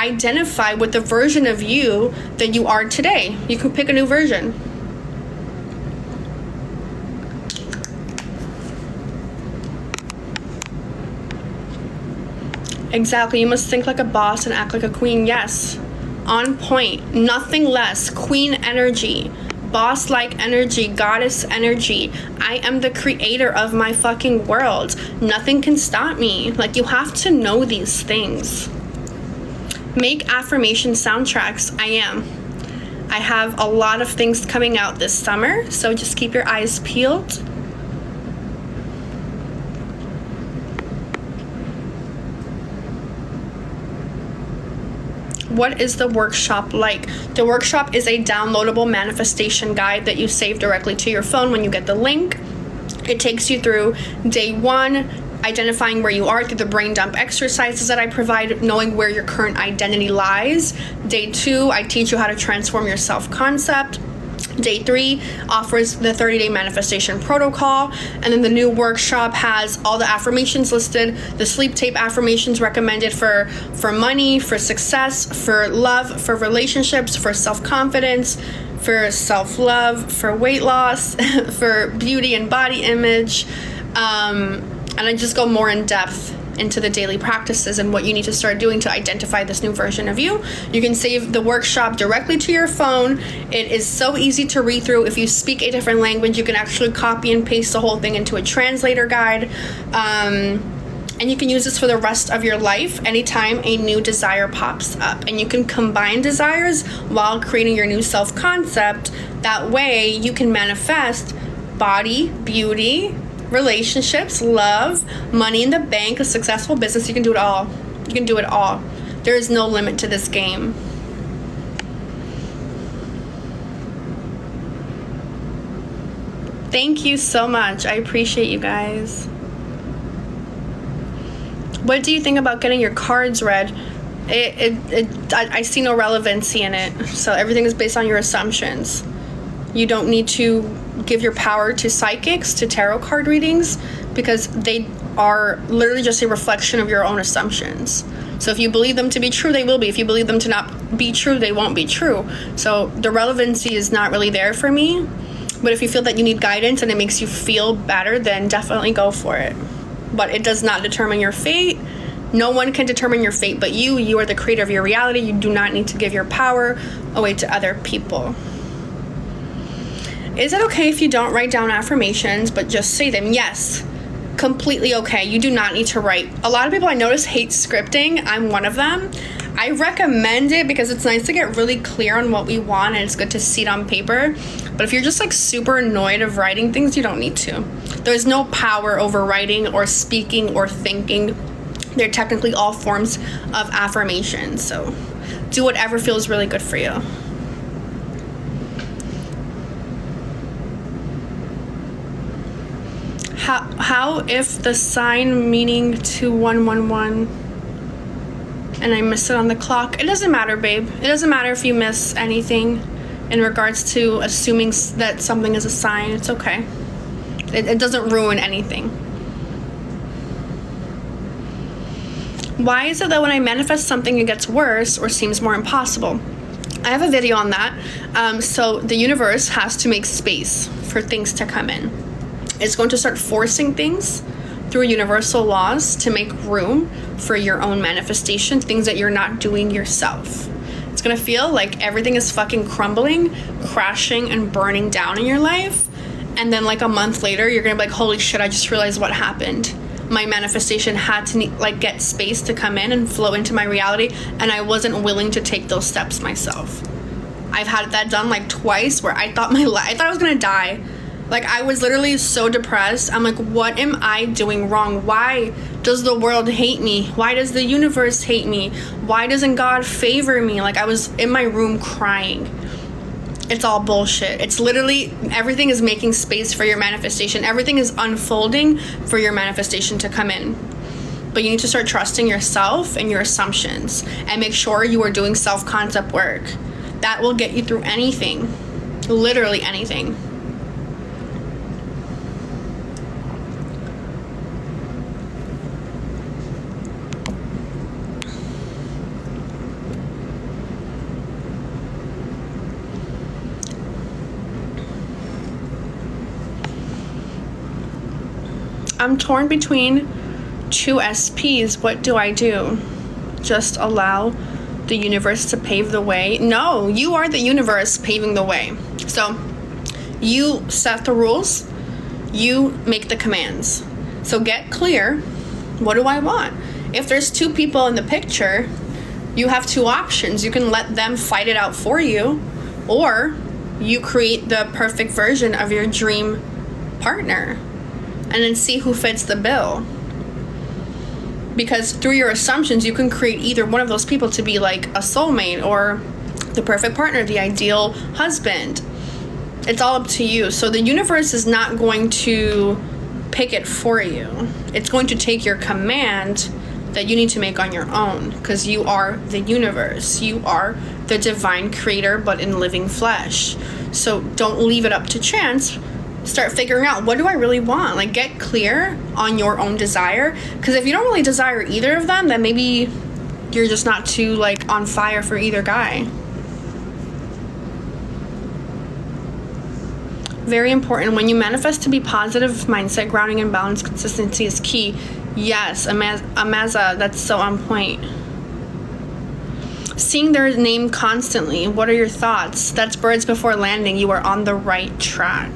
identify with the version of you that you are today. You can pick a new version. Exactly. You must think like a boss and act like a queen. Yes. On point. Nothing less. Queen energy. Boss-like energy. Goddess energy. I am the creator of my fucking world. Nothing can stop me. Like, you have to know these things. Make affirmation soundtracks. I am. I have a lot of things coming out this summer, so just keep your eyes peeled. What is the workshop like? The workshop is a downloadable manifestation guide that you save directly to your phone when you get the link. It takes you through day 1, identifying where you are through the brain dump exercises that I provide, knowing where your current identity lies. Day 2, I teach you how to transform your self-concept. Day 3 offers the 30-day manifestation protocol, and then the new workshop has all the affirmations listed, the sleep tape affirmations recommended for money, for success, for love, for relationships, for self-confidence, for self-love, for weight loss, for beauty and body image, and I just go more in depth into the daily practices and what you need to start doing to identify this new version of you. You can save the workshop directly to your phone. It is so easy to read through. If you speak a different language, you can actually copy and paste the whole thing into a translator guide. And you can use this for the rest of your life anytime a new desire pops up. And you can combine desires while creating your new self-concept. That way you can manifest body, beauty, relationships, love, money in the bank, a successful business. You can do it all. You can do it all. There is no limit to this game. Thank you so much. I appreciate you guys. What do you think about getting your cards read? I see no relevancy in it. So everything is based on your assumptions. You don't need to give your power to psychics, to tarot card readings, because they are literally just a reflection of your own assumptions. So if you believe them to be true, they will be. If you believe them to not be true, they won't be true. So the relevancy is not really there for me. But if you feel that you need guidance and it makes you feel better, then definitely go for it. But it does not determine your fate. No one can determine your fate but you. You are the creator of your reality. You do not need to give your power away to other people. Is it okay if you don't write down affirmations but just say them? Yes, completely okay. You do not need to write. A lot of people I notice hate scripting. I'm one of them. I recommend it because it's nice to get really clear on what we want and it's good to see it on paper. But if you're just like super annoyed of writing things, you don't need to. There's no power over writing or speaking or thinking. They're technically all forms of affirmation. So do whatever feels really good for you. How if the sign meaning 2111 and I miss it on the clock? It doesn't matter, babe. It doesn't matter if you miss anything in regards to assuming that something is a sign. It's okay. It doesn't ruin anything. Why is it that when I manifest something it gets worse or seems more impossible? I have a video on that. So the universe has to make space for things to come in. It's going to start forcing things through universal laws to make room for your own manifestation, things that you're not doing yourself. It's going to feel like everything is fucking crumbling, crashing, and burning down in your life. And then like a month later, you're going to be like, holy shit, I just realized what happened. My manifestation had to get space to come in and flow into my reality, and I wasn't willing to take those steps myself. I've had that done like twice where I thought I was going to die. Like, I was literally so depressed. I'm like, what am I doing wrong? Why does the world hate me? Why does the universe hate me? Why doesn't God favor me? Like, I was in my room crying. It's all bullshit. It's literally, everything is making space for your manifestation. Everything is unfolding for your manifestation to come in. But you need to start trusting yourself and your assumptions and make sure you are doing self-concept work. That will get you through anything. Literally anything. I'm torn between two SPs. What do I do? Just allow the universe to pave the way? No, you are the universe paving the way. So you set the rules, you make the commands. So get clear. What do I want? If there's two people in the picture, you have two options. You can let them fight it out for you, or you create the perfect version of your dream partner and then see who fits the bill. Because through your assumptions, you can create either one of those people to be like a soulmate or the perfect partner, the ideal husband. It's all up to you. So the universe is not going to pick it for you. It's going to take your command that you need to make on your own, because you are the universe. You are the divine creator, but in living flesh. So don't leave it up to chance. Start figuring out, what do I really want? Like, get clear on your own desire, because if you don't really desire either of them, then maybe you're just not too like on fire for either guy. Very important. When you manifest to be positive, mindset, grounding, and balance, consistency is key. Yes, Amaza, that's so on point. Seeing their name constantly. What are your thoughts? That's birds before landing. You are on the right track.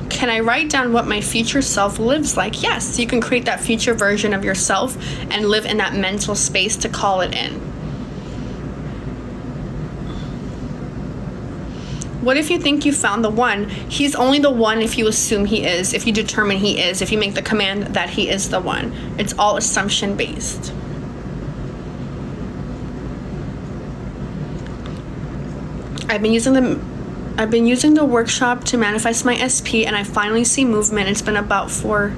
Can I write down what my future self lives like? Yes, you can create that future version of yourself and live in that mental space to call it in. What if you think you found the one? He's only the one if you assume he is, if you determine he is, if you make the command that he is the one. It's all assumption based. I've been using the workshop to manifest my SP, and I finally see movement. It's been about four,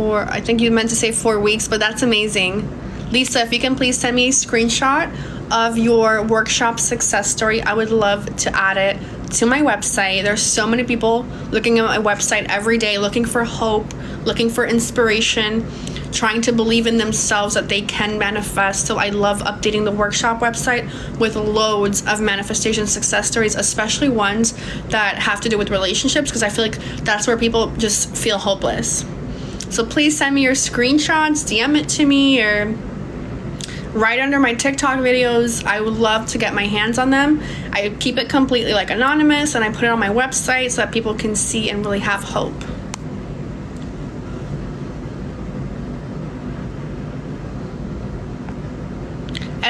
I think you meant to say 4 weeks, but that's amazing. Lisa, if you can please send me a screenshot of your workshop success story, I would love to add it to my website. There's so many people looking at my website every day, looking for hope, looking for inspiration, trying to believe in themselves that they can manifest. So I love updating the workshop website with loads of manifestation success stories, especially ones that have to do with relationships, because I feel like that's where people just feel hopeless. So please send me your screenshots, DM it to me, or right under my TikTok videos. I would love to get my hands on them. I keep it completely like anonymous, and I put it on my website so that people can see and really have hope.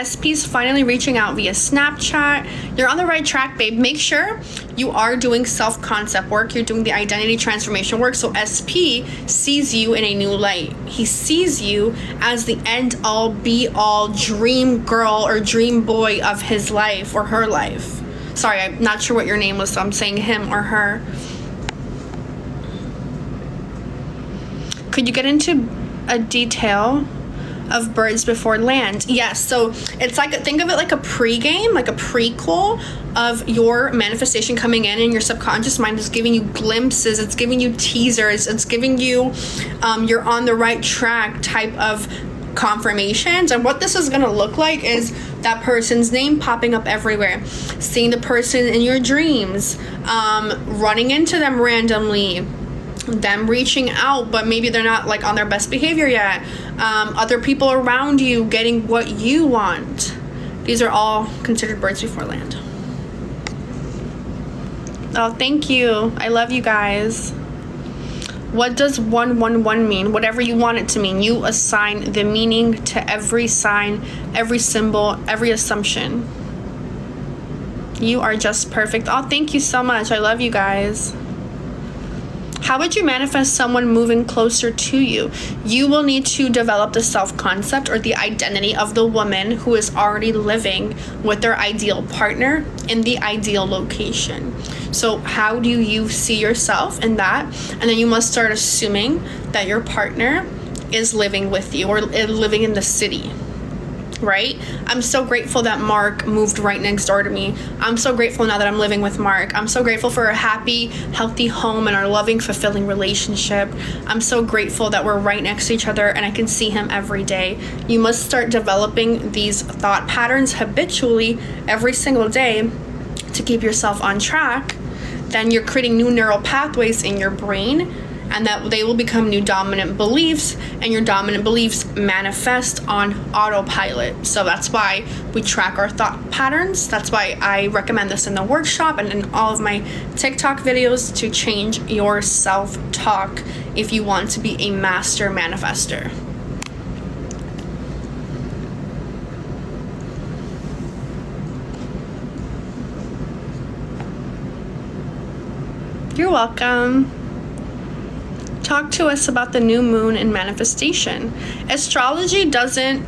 SP's finally reaching out via Snapchat. You're on the right track, babe. Make sure you are doing self-concept work. You're doing the identity transformation work. So SP sees you in a new light. He sees you as the end-all, be-all dream girl or dream boy of his life or her life. Sorry, I'm not sure what your name was, so I'm saying him or her. Could you get into a detail of birds before land? Yes, so it's like, think of it like a pre-game, like a prequel of your manifestation coming in, and your subconscious mind is giving you glimpses, it's giving you teasers, it's giving you you're on the right track type of confirmations. And what this is going to look like is that person's name popping up everywhere, seeing the person in your dreams, running into them randomly, them reaching out, but maybe they're not like on their best behavior yet. Other people around you getting what you want. These are all considered birds before land. Oh, thank you. I love you guys. What does 111 mean? Whatever you want it to mean. You assign the meaning to every sign, every symbol, every assumption. You are just perfect. Oh, thank you so much. I love you guys. How would you manifest someone moving closer to you? You will need to develop the self-concept or the identity of the woman who is already living with their ideal partner in the ideal location. So how do you see yourself in that? And then you must start assuming that your partner is living with you or living in the city. Right? I'm so grateful that Mark moved right next door to me. I'm so grateful now that I'm living with Mark. I'm so grateful for a happy, healthy home and our loving, fulfilling relationship. I'm so grateful that we're right next to each other and I can see him every day. You must start developing these thought patterns habitually every single day to keep yourself on track. then you're creating new neural pathways in your brain, and that they will become new dominant beliefs, and your dominant beliefs manifest on autopilot. So that's why we track our thought patterns. That's why I recommend this in the workshop and in all of my TikTok videos, to change your self-talk if you want to be a master manifester. You're welcome. Talk to us about the new moon and manifestation. Astrology doesn't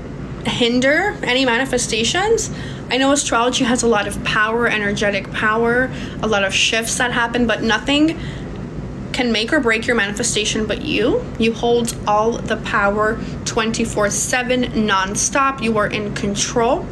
hinder any manifestations. I know astrology has a lot of power, energetic power, a lot of shifts that happen, but nothing can make or break your manifestation but you. You hold all the power 24/7, non-stop. You are in control.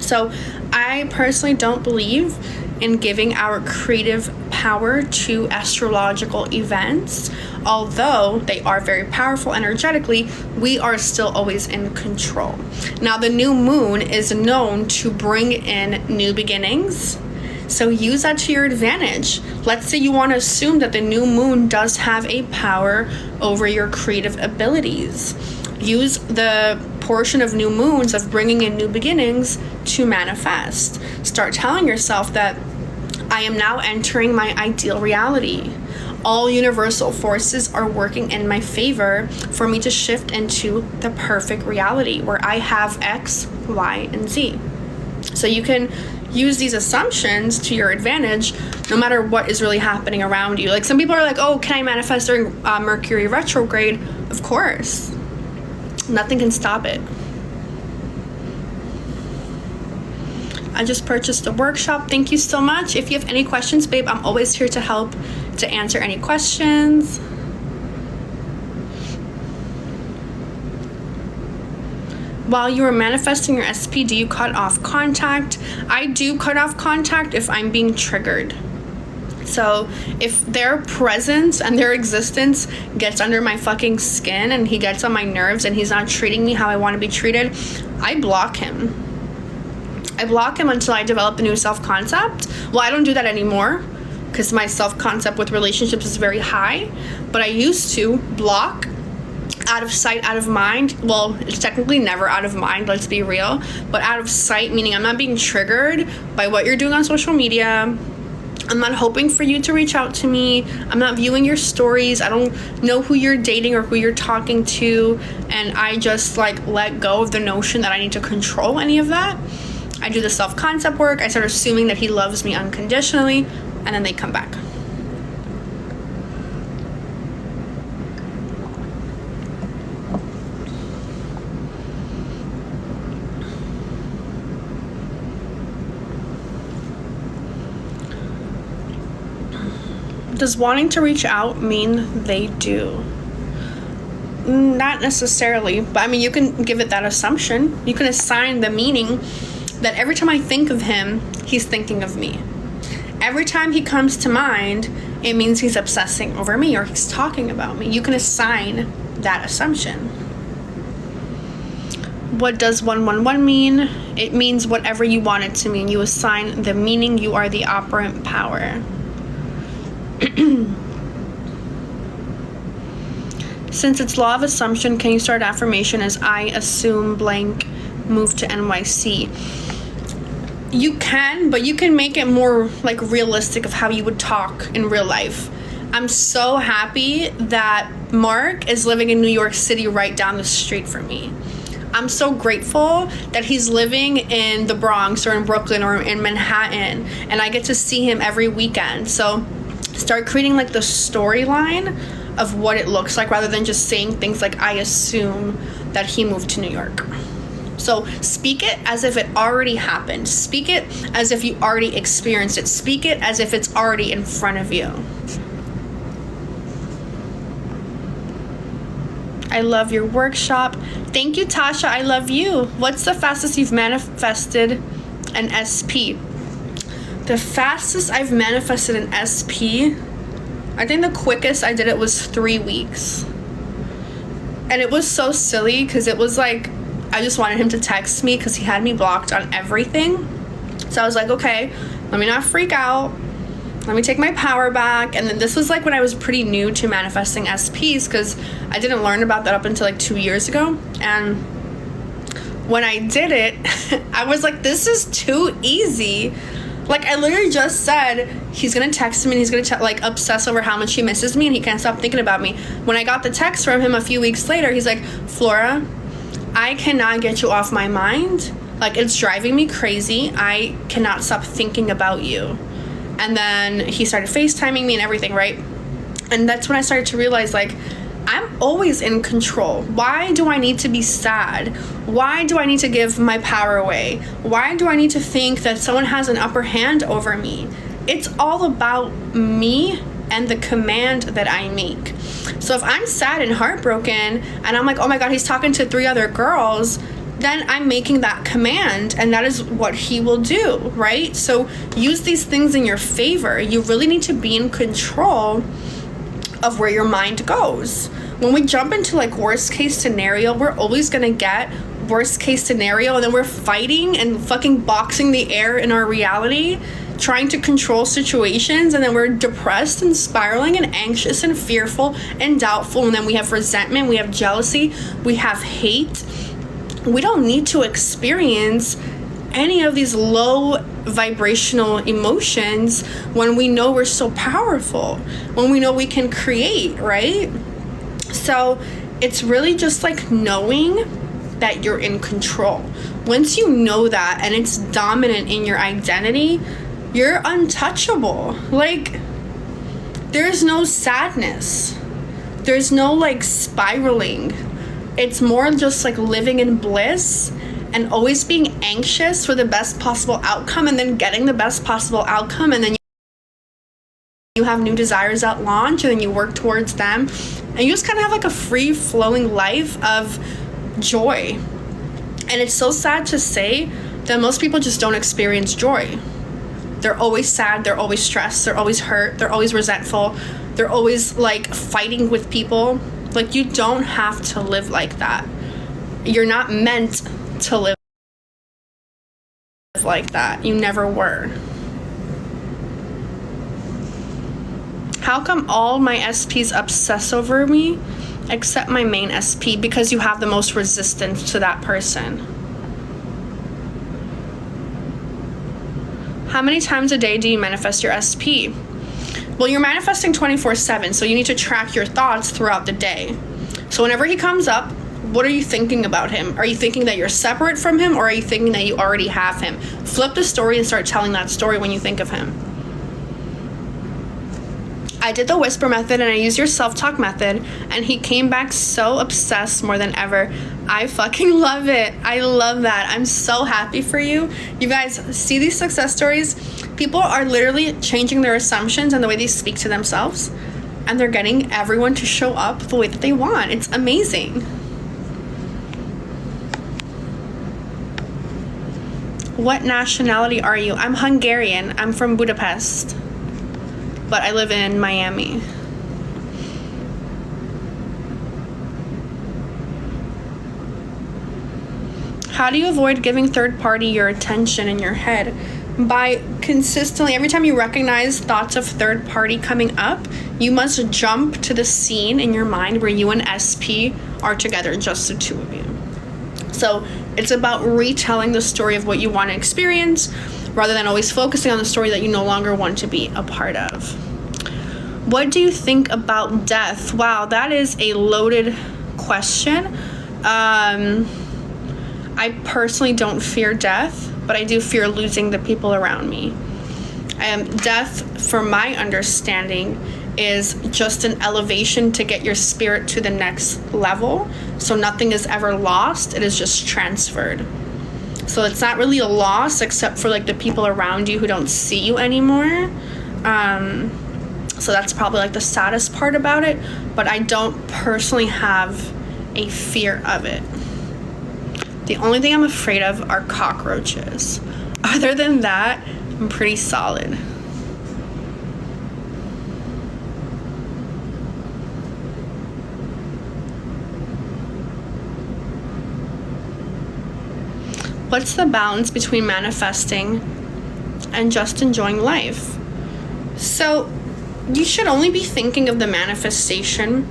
So I personally don't believe in giving our creative power to astrological events. Although they are very powerful energetically, we are still always in control. Now, the new moon is known to bring in new beginnings, so use that to your advantage. Let's say you want to assume that the new moon does have a power over your creative abilities. Use the portion of new moons of bringing in new beginnings to manifest. Start telling yourself that I am now entering my ideal reality. All universal forces are working in my favor for me to shift into the perfect reality where I have X, Y, and Z. So you can use these assumptions to your advantage no matter what is really happening around you. Like, some people are like, oh, can I manifest during Mercury retrograde? Of course. Nothing can stop it. I just purchased the workshop. Thank you so much. If you have any questions, babe, I'm always here to help, to answer any questions. While you were manifesting your SP, do you cut off contact? I do cut off contact if I'm being triggered. So if their presence and their existence gets under my fucking skin and he gets on my nerves and he's not treating me how I want to be treated, I block him. I block him until I develop a new self-concept. Well, I don't do that anymore because my self-concept with relationships is very high, but I used to block, out of sight, out of mind. Well, it's technically never out of mind, let's be real, but out of sight, meaning I'm not being triggered by what you're doing on social media. I'm not hoping for you to reach out to me. I'm not viewing your stories. I don't know who you're dating or who you're talking to, and I just let go of the notion that I need to control any of that. I do the self-concept work. I start assuming that he loves me unconditionally, and then they come back. Does wanting to reach out mean they do? Not necessarily, but I mean, you can give it that assumption. You can assign the meaning that every time I think of him, he's thinking of me. Every time he comes to mind, it means he's obsessing over me or he's talking about me. You can assign that assumption. What does 111 mean? It means whatever you want it to mean. You assign the meaning. You are the operant power. Since it's law of assumption, can you start affirmation as I assume blank move to NYC? You can, but you can make it more realistic of how you would talk in real life. I'm so happy that Mark is living in New York City right down the street from me. I'm so grateful that he's living in the Bronx or in Brooklyn or in Manhattan, and I get to see him every weekend. So start creating the storyline of what it looks like rather than just saying things like I assume that he moved to New York. So speak it as if it already happened. Speak it as if you already experienced it. Speak it as if it's already in front of you. I love your workshop. Thank you, Tasha. I love you. What's the fastest you've manifested an SP? The fastest I've manifested an SP, I think the quickest I did it was 3 weeks. And it was so silly because it was I just wanted him to text me because he had me blocked on everything. So I was like, okay, let me not freak out. let me take my power back. And then this was like when I was pretty new to manifesting SPs, because I didn't learn about that up until like 2 years ago. And when I did it, I was like, this is too easy. Like, I literally just said, he's gonna text me and he's gonna like obsess over how much he misses me and he can't stop thinking about me. When I got the text from him a few weeks later, he's like, Flora, I cannot get you off my mind. Like, it's driving me crazy. I cannot stop thinking about you. And then he started FaceTiming me and everything, right? And that's when I started to realize, like, I'm always in control. Why do I need to be sad? Why do I need to give my power away? Why do I need to think that someone has an upper hand over me? It's all about me and the command that I make. So if I'm sad and heartbroken and I'm like, oh my God, he's talking to 3 other girls, then I'm making that command, and that is what he will do, right? So use these things in your favor. You really need to be in control of where your mind goes. When we jump into like worst case scenario, we're always gonna get worst case scenario, and then we're fighting and fucking boxing the air in our reality, trying to control situations, and then we're depressed and spiraling and anxious and fearful and doubtful, and then we have resentment, we have jealousy, we have hate. We don't need to experience any of these low vibrational emotions when we know we're so powerful, when we know we can create, right? So it's really just like knowing that you're in control. Once you know that and it's dominant in your identity, you're untouchable. Like, there's no sadness. There's no like spiraling. It's more just like living in bliss and always being anxious for the best possible outcome, and then getting the best possible outcome, and then you have new desires at launch, and then you work towards them, and you just kind of have like a free flowing life of joy. And it's so sad to say that most people just don't experience joy. They're always sad, they're always stressed, they're always hurt, they're always resentful, they're always like fighting with people. Like, you don't have to live like that. You're not meant to live like that. You never were. How come all my SPs obsess over me except my main SP? Because you have the most resistance to that person. How many times a day do you manifest your SP? Well, you're manifesting 24/7, so you need to track your thoughts throughout the day. So whenever he comes up, what are you thinking about him? Are you thinking that you're separate from him, or are you thinking that you already have him? Flip the story and start telling that story when you think of him. I did the whisper method and I used your self-talk method, and he came back so obsessed more than ever. I fucking love it. I love that. I'm so happy for you. You guys see these success stories? People are literally changing their assumptions and the way they speak to themselves, and they're getting everyone to show up the way that they want. It's amazing. What nationality are you? I'm Hungarian. I'm from Budapest, but I live in Miami. How do you avoid giving third party your attention in your head? By consistently, every time you recognize thoughts of third party coming up, you must jump to the scene in your mind where you and SP are together, just the two of you. So it's about retelling the story of what you want to experience, rather than always focusing on the story that you no longer want to be a part of. What do you think about death? Wow, that is a loaded question. I personally don't fear death, but I do fear losing the people around me. Death, from my understanding, is just an elevation to get your spirit to the next level. So nothing is ever lost, it is just transferred. So it's not really a loss except for like the people around you who don't see you anymore. So that's probably like the saddest part about it, but I don't personally have a fear of it. The only thing I'm afraid of are cockroaches. Other than that, I'm pretty solid. What's the balance between manifesting and just enjoying life? So you should only be thinking of the manifestation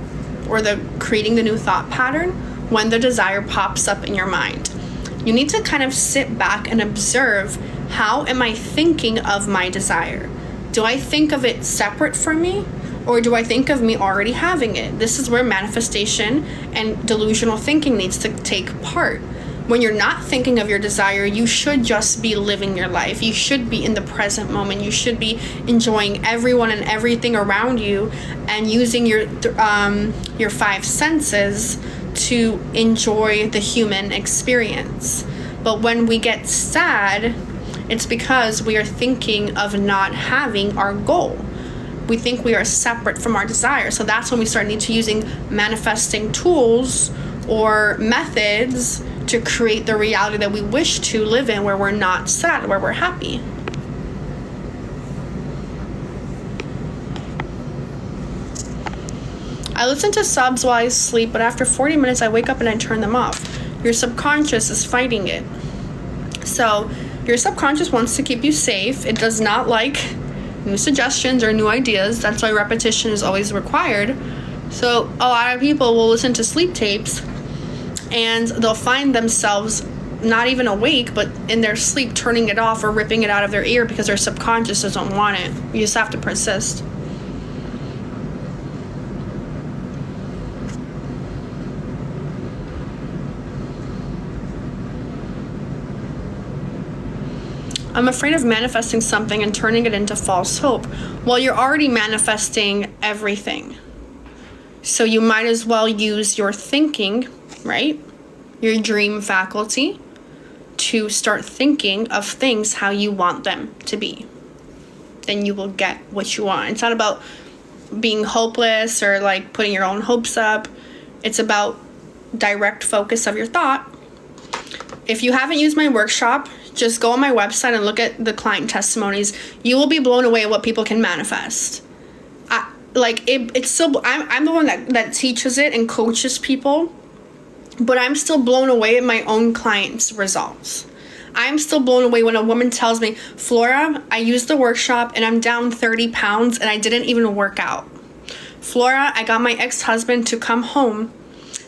or the creating the new thought pattern when the desire pops up in your mind. You need to kind of sit back and observe, how am I thinking of my desire? Do I think of it separate from me, or do I think of me already having it? This is where manifestation and delusional thinking needs to take part. When you're not thinking of your desire, you should just be living your life. You should be in the present moment. You should be enjoying everyone and everything around you and using your 5 senses to enjoy the human experience. But when we get sad, it's because we are thinking of not having our goal. We think we are separate from our desire. So that's when we start to using manifesting tools or methods to create the reality that we wish to live in, where we're not sad, where we're happy. I listen to subs while I sleep, but after 40 minutes I wake up and I turn them off. Your subconscious is fighting it. So your subconscious wants to keep you safe. It does not like new suggestions or new ideas. That's why repetition is always required. So a lot of people will listen to sleep tapes and they'll find themselves not even awake, but in their sleep turning it off or ripping it out of their ear because their subconscious doesn't want it. You just have to persist. I'm afraid of manifesting something and turning it into false hope. Well, you're already manifesting everything. So you might as well use your thinking, right? Your dream faculty to start thinking of things how you want them to be. Then you will get what you want. It's not about being hopeless or like putting your own hopes up. It's about direct focus of your thought. If you haven't used my workshop, just go on my website and look at the client testimonies. You will be blown away at what people can manifest. It's still, I'm the one that teaches it and coaches people, but I'm still blown away at my own clients' results. I'm still blown away when a woman tells me, Flora, I used the workshop and I'm down 30 pounds and I didn't even work out. Flora, I got my ex-husband to come home.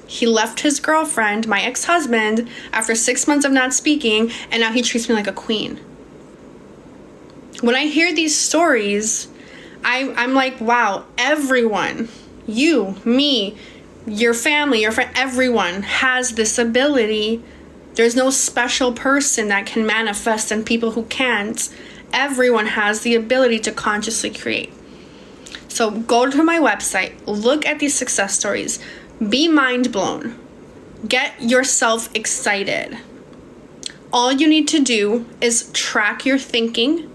He left his girlfriend, my ex-husband, after 6 months of not speaking, and now he treats me like a queen. When I hear these stories, I'm like, wow, everyone, you, me, your family, your friend, everyone has this ability. There's no special person that can manifest and people who can't. Everyone has the ability to consciously create. So go to my website, look at these success stories, be mind blown, get yourself excited. All you need to do is track your thinking,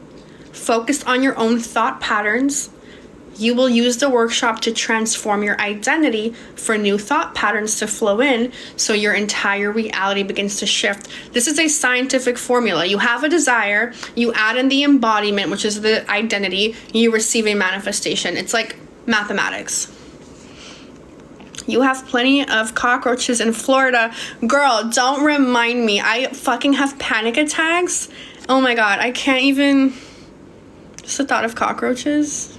focus on your own thought patterns. You will use the workshop to transform your identity for new thought patterns to flow in, so your entire reality begins to shift. This is a scientific formula. You have a desire, you add in the embodiment, which is the identity, you receive a manifestation. It's like mathematics. You have plenty of cockroaches in Florida. Girl, don't remind me. I fucking have panic attacks. Oh my God, I can't even... Just the thought of cockroaches.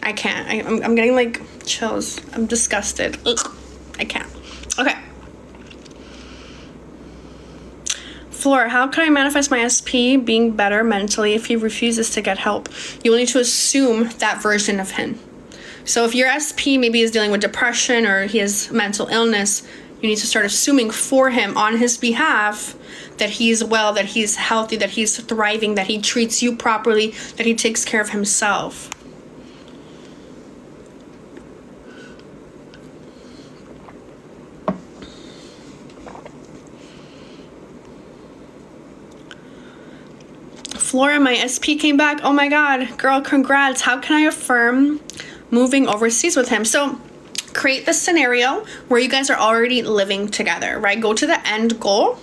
I can't. I'm getting like chills. I'm disgusted. Ugh. I can't. Okay. Flora, how can I manifest my SP being better mentally if he refuses to get help? You will need to assume that version of him. So if your SP maybe is dealing with depression or he has mental illness, you need to start assuming for him on his behalf that he's well, that he's healthy, that he's thriving, that he treats you properly, that he takes care of himself. Flora, my SP came back. Oh my God, girl, congrats. How can I affirm moving overseas with him? So create the scenario where you guys are already living together, right? Go to the end goal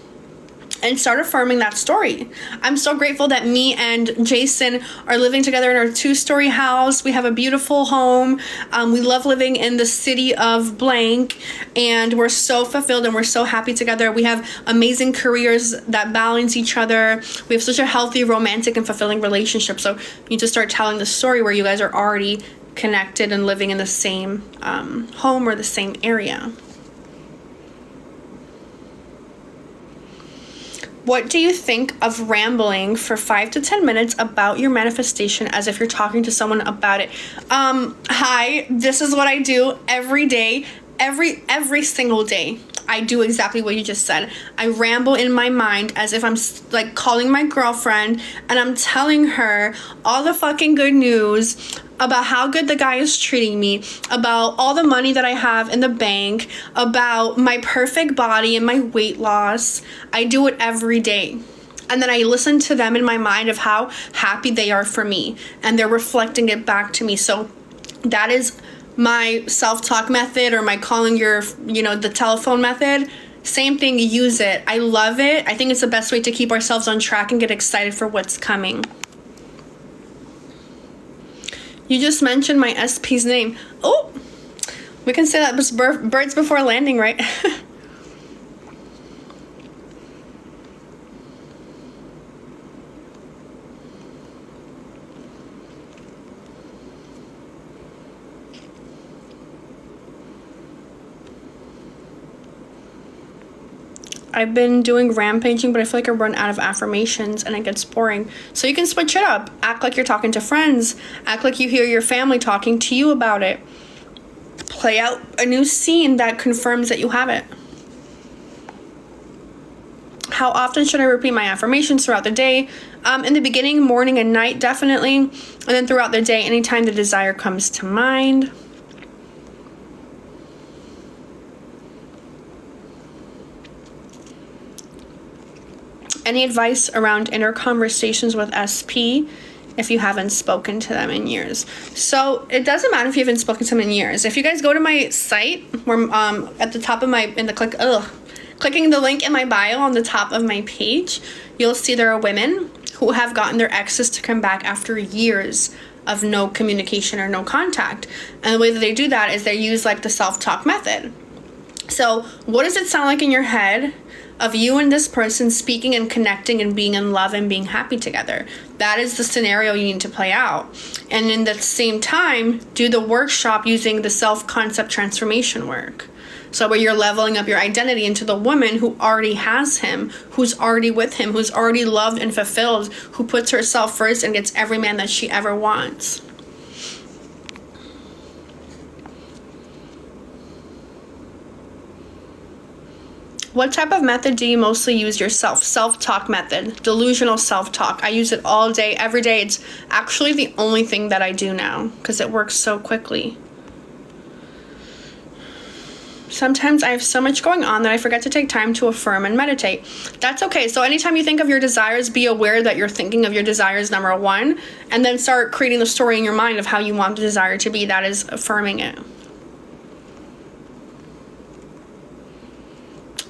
and start affirming that story. I'm so grateful that me and Jason are living together in our 2-story house. We have a beautiful home. We love living in the city of blank, and we're so fulfilled and we're so happy together. We have amazing careers that balance each other. We have such a healthy, romantic, and fulfilling relationship. So you need to start telling the story where you guys are already connected and living in the same home or the same area. What do you think of rambling for 5 to 10 minutes about your manifestation as if you're talking to someone about it? Hi, this is what I do every day, every single day. I do exactly what you just said. I ramble in my mind as if I'm like calling my girlfriend and I'm telling her all the fucking good news about how good the guy is treating me, about all the money that I have in the bank, about my perfect body and my weight loss. I do it every day. And then I listen to them in my mind of how happy they are for me, and they're reflecting it back to me. So that is my self-talk method, or my calling the telephone method. Same thing, use it. I love it. I think it's the best way to keep ourselves on track and get excited for what's coming. You just mentioned my SP's name. Oh, we can say that was birds before landing, right? I've been doing rampaging, but I feel like I run out of affirmations and it gets boring. So you can switch it up. Act like you're talking to friends. Act like you hear your family talking to you about it. Play out a new scene that confirms that you have it. How often should I repeat my affirmations throughout the day? In the beginning, morning and night, definitely. And then throughout the day, anytime the desire comes to mind. Any advice around inner conversations with SP if you haven't spoken to them in years? So it doesn't matter if you haven't spoken to them in years. If you guys go to my site, where at the top of clicking the link in my bio on the top of my page, you'll see there are women who have gotten their exes to come back after years of no communication or no contact. And the way that they do that is they use like the self-talk method. So what does it sound like in your head of you and this person speaking and connecting and being in love and being happy together? That is the scenario you need to play out. And in the same time, do the workshop using the self-concept transformation work. So where you're leveling up your identity into the woman who already has him, who's already with him, who's already loved and fulfilled, who puts herself first and gets every man that she ever wants. What type of method do you mostly use yourself? Self-talk method, delusional self-talk. I use it all day, every day. It's actually the only thing that I do now because it works so quickly. Sometimes I have so much going on that I forget to take time to affirm and meditate. That's okay. So anytime you think of your desires, be aware that you're thinking of your desires, number one, and then start creating the story in your mind of how you want the desire to be. That is affirming it.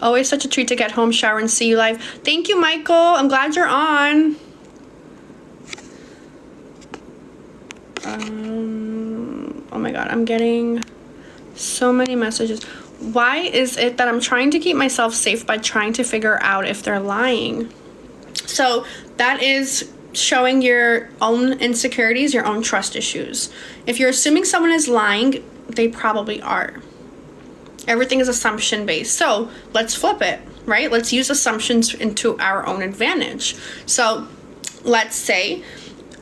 Always such a treat to get home, shower, and see you live. Thank you, Michael. I'm glad you're on. Oh my God, I'm getting so many messages. Why is it that I'm trying to keep myself safe by trying to figure out if they're lying? So that is showing your own insecurities, your own trust issues. If you're assuming someone is lying, they probably are. Everything is assumption based. So let's flip it, right? Let's use assumptions into our own advantage. So let's say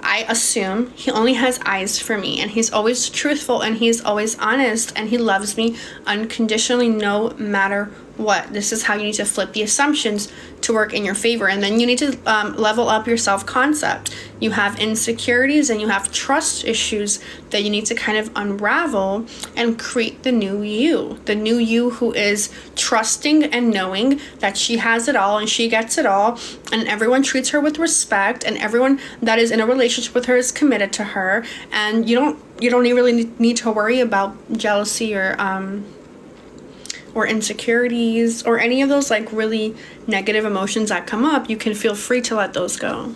I assume he only has eyes for me and he's always truthful and he's always honest and he loves me unconditionally no matter what. This is how you need to flip the assumptions to work in your favor. And then you need to level up your self-concept. You have insecurities and you have trust issues that you need to kind of unravel and create the new you who is trusting and knowing that she has it all and she gets it all and everyone treats her with respect and everyone that is in a relationship with her is committed to her, and you don't really need to worry about jealousy or or insecurities or any of those like really negative emotions that come up, you can feel free to let those go.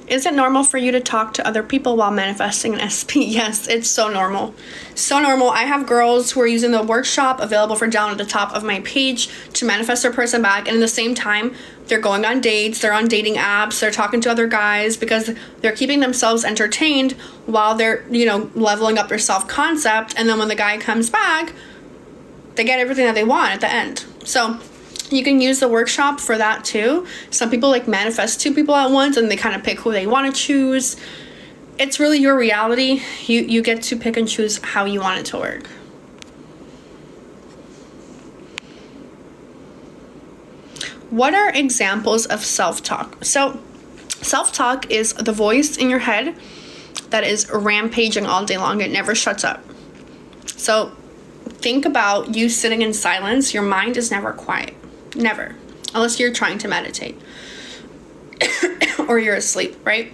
Is it normal for you to talk to other people while manifesting an SP? Yes, it's so normal. So normal. I have girls who are using the workshop available for download at the top of my page to manifest their person back. And at the same time, they're going on dates, they're on dating apps, they're talking to other guys because they're keeping themselves entertained while they're, you know, leveling up their self-concept. And then when the guy comes back, they get everything that they want at the end. So you can use the workshop for that too. Some people like manifest 2 people at once and they kind of pick who they want to choose. It's really your reality. You get to pick and choose how you want it to work. What are examples of self-talk? So self-talk is the voice in your head that is rampaging all day long. It never shuts up. So think about you sitting in silence. Your mind is never quiet. Never. Unless you're trying to meditate or you're asleep, right?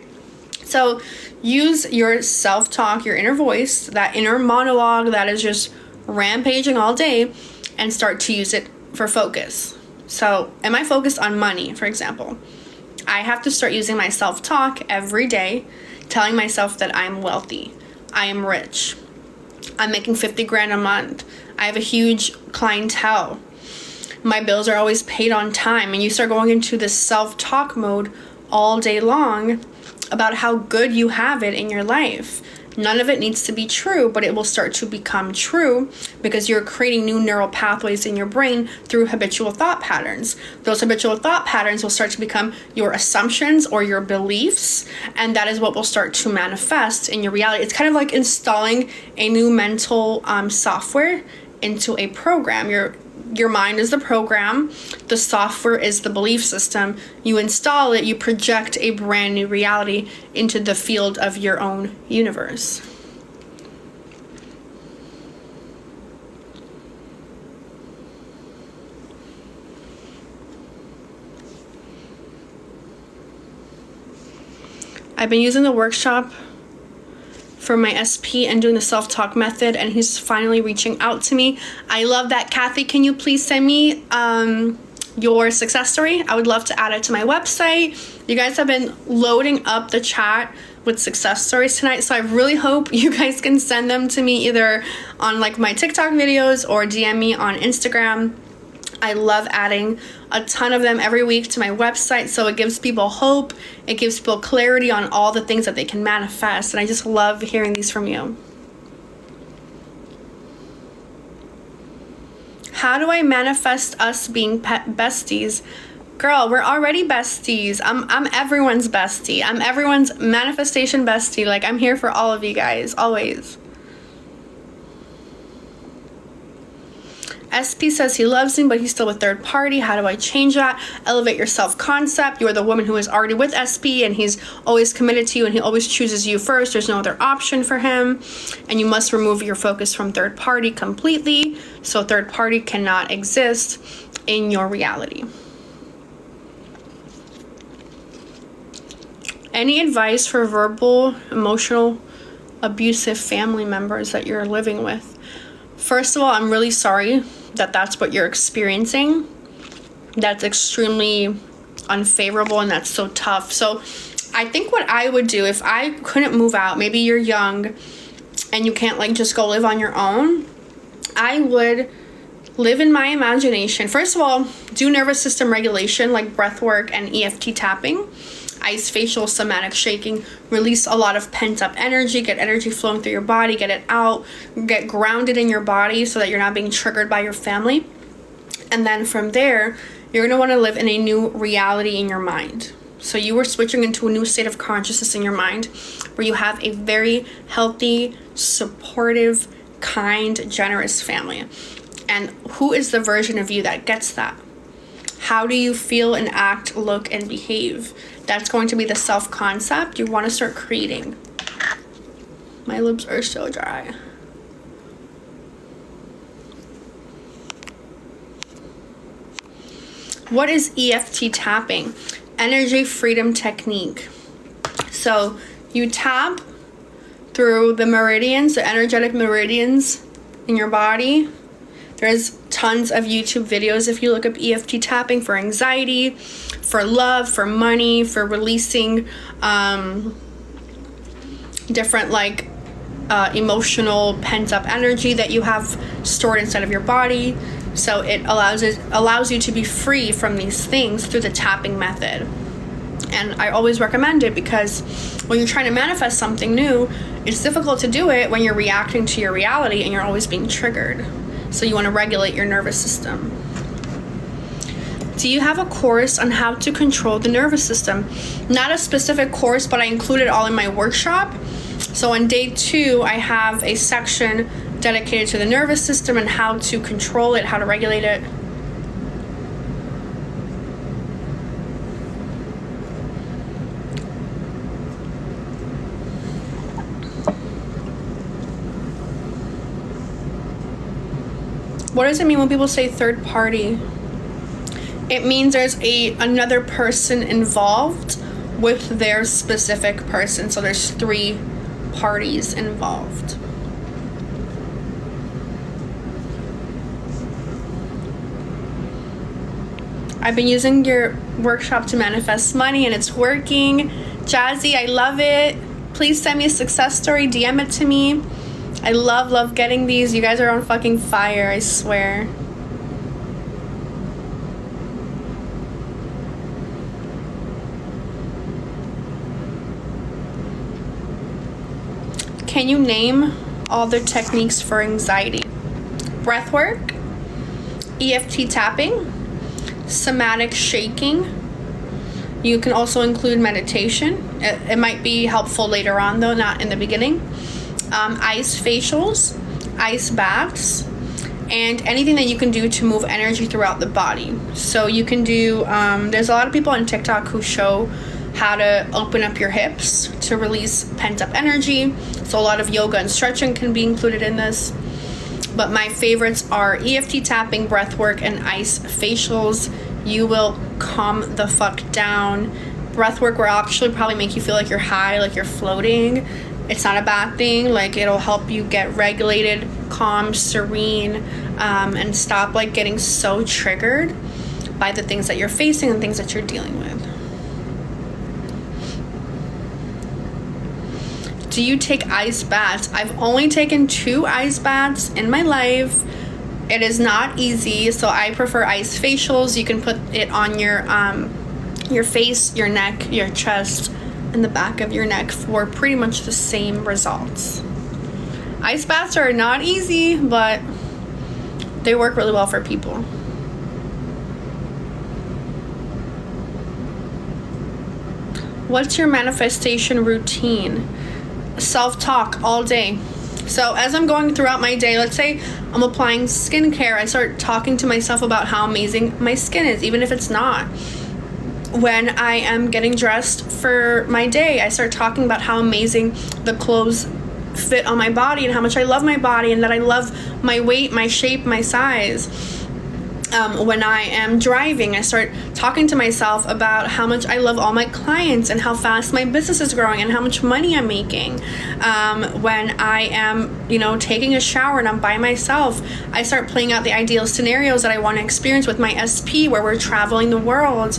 So use your self-talk, your inner voice, that inner monologue that is just rampaging all day, and start to use it for focus. So am I focused on money, for example? I have to start using my self-talk every day, telling myself that I'm wealthy, I am rich, I'm making 50 grand a month, I have a huge clientele, my bills are always paid on time. And you start going into this self-talk mode all day long about how good you have it in your life. None of it needs to be true, but it will start to become true because you're creating new neural pathways in your brain through habitual thought patterns. Those habitual thought patterns will start to become your assumptions or your beliefs, and that is what will start to manifest in your reality. It's kind of like installing a new mental software into a program. Your mind is the program, the software is the belief system. You install it, you project a brand new reality into the field of your own universe. I've been using the workshop for my SP and doing the self-talk method, and he's finally reaching out to me. I love that. Kathy, can you please send me your success story? I would love to add it to my website. You guys have been loading up the chat with success stories tonight, so I really hope you guys can send them to me either on like my TikTok videos or DM me on Instagram. I love adding a ton of them every week to my website, so it gives people hope, it gives people clarity on all the things that they can manifest, and I just love hearing these from you. How do I manifest us being besties? Girl, we're already besties. I'm everyone's bestie. I'm everyone's manifestation bestie. Like, I'm here for all of you guys, always. SP says he loves me, but he's still with third party. How do I change that? Elevate your self-concept. You are the woman who is already with SP, and he's always committed to you, and he always chooses you first. There's no other option for him. And you must remove your focus from third party completely, so third party cannot exist in your reality. Any advice for verbal, emotional, abusive family members that you're living with? First of all, I'm really sorry that that's what you're experiencing. That's extremely unfavorable, and that's so tough. So I think what I would do if I couldn't move out, maybe you're young and you can't like just go live on your own, I would live in my imagination. First of all, do nervous system regulation like breath work and EFT tapping, ice facial, somatic shaking, release a lot of pent up energy, get energy flowing through your body, get it out, get grounded in your body so that you're not being triggered by your family. And then from there, you're going to want to live in a new reality in your mind. So you were switching into a new state of consciousness in your mind where you have a very healthy, supportive, kind, generous family. And who is the version of you that gets that? How do you feel and act, look, and behave? That's going to be the self-concept you want to start creating. My lips are so dry. What is EFT tapping? Energy freedom technique. So you tap through the meridians, the energetic meridians in your body. There's tons of YouTube videos if you look up EFT tapping for anxiety, for love, for money, for releasing different like emotional pent-up energy that you have stored inside of your body. So it allows you to be free from these things through the tapping method. And I always recommend it because when you're trying to manifest something new, it's difficult to do it when you're reacting to your reality and you're always being triggered. So you want to regulate your nervous system. Do you have a course on how to control the nervous system? Not a specific course, but I include it all in my workshop. So on day 2, I have a section dedicated to the nervous system and how to control it, how to regulate it. What does it mean when people say third party? It means there's another person involved with their specific person. So there's 3 parties involved. I've been using your workshop to manifest money and it's working. Jazzy, I love it. Please send me a success story, DM it to me. I love getting these. You guys are on fucking fire, I swear. Can you name all the techniques for anxiety? Breath work, EFT tapping, somatic shaking. You can also include meditation. It might be helpful later on though, not in the beginning. Ice facials, ice baths, and anything that you can do to move energy throughout the body. So you can do, there's a lot of people on TikTok who show how to open up your hips to release pent-up energy. So a lot of yoga and stretching can be included in this. But my favorites are EFT tapping, breath work, and ice facials. You will calm the fuck down. Breath work will actually probably make you feel like you're high, like you're floating. It's not a bad thing. Like, it'll help you get regulated, calm, serene, and stop like getting so triggered by the things that you're facing and things that you're dealing with. Do you take ice baths? I've only taken 2 ice baths in my life. It is not easy, so I prefer ice facials. You can put it on your face, your neck, your chest, and the back of your neck for pretty much the same results. Ice baths are not easy, but they work really well for people. What's your manifestation routine? Self-talk all day. So as I'm going throughout my day, let's say I'm applying skincare, I start talking to myself about how amazing my skin is, even if it's not. When I am getting dressed for my day, I start talking about how amazing the clothes fit on my body and how much I love my body and that I love my weight, my shape, my size. When I am driving, I start talking to myself about how much I love all my clients and how fast my business is growing and how much money I'm making. When I am, taking a shower and I'm by myself, I start playing out the ideal scenarios that I want to experience with my SP, where we're traveling the world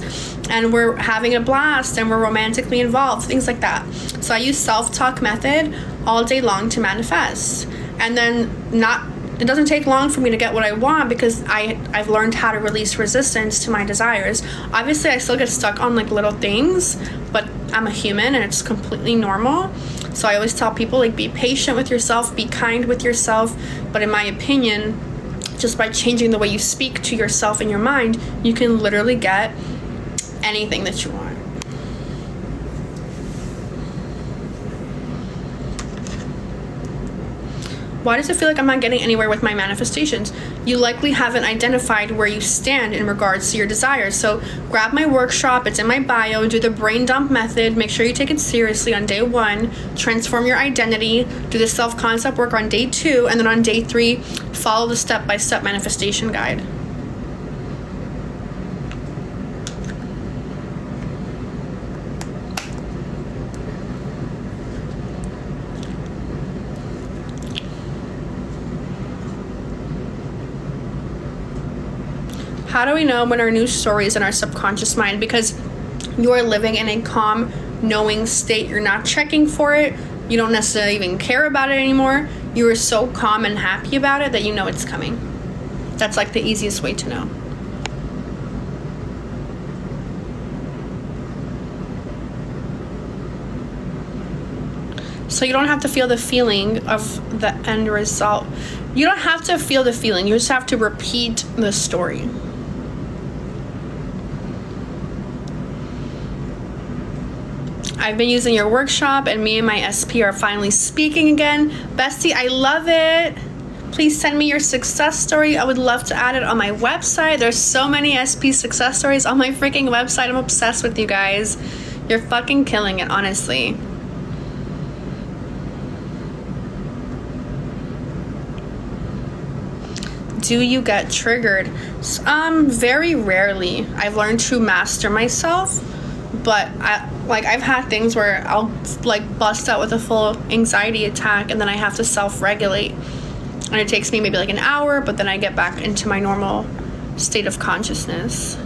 and we're having a blast and we're romantically involved, things like that. So I use self-talk method all day long to manifest. And then it doesn't take long for me to get what I want because I've learned how to release resistance to my desires. Obviously, I still get stuck on like little things, but I'm a human and it's completely normal. So I always tell people, like, be patient with yourself, be kind with yourself. But in my opinion, just by changing the way you speak to yourself in your mind, you can literally get anything that you want. Why does it feel like I'm not getting anywhere with my manifestations? You likely haven't identified where you stand in regards to your desires. So grab my workshop, it's in my bio, do the brain dump method, make sure you take it seriously on day 1, transform your identity, do the self-concept work on day 2, and then on day 3, follow the step-by-step manifestation guide. How do we know when our new story is in our subconscious mind? Because you are living in a calm, knowing state. You're not checking for it. You don't necessarily even care about it anymore. You are so calm and happy about it that you know it's coming. That's like the easiest way to know. So you don't have to feel the feeling of the end result. You don't have to feel the feeling. You just have to repeat the story. I've been using your workshop and me and my SP are finally speaking again. Bestie, I love it. Please send me your success story. I would love to add it on my website. There's so many SP success stories on my freaking website. I'm obsessed with you guys. You're fucking killing it, honestly. Do you get triggered? Very rarely. I've learned to master myself, but I've had things where I'll like bust out with a full anxiety attack and then I have to self-regulate. And it takes me maybe like an hour, but then I get back into my normal state of consciousness.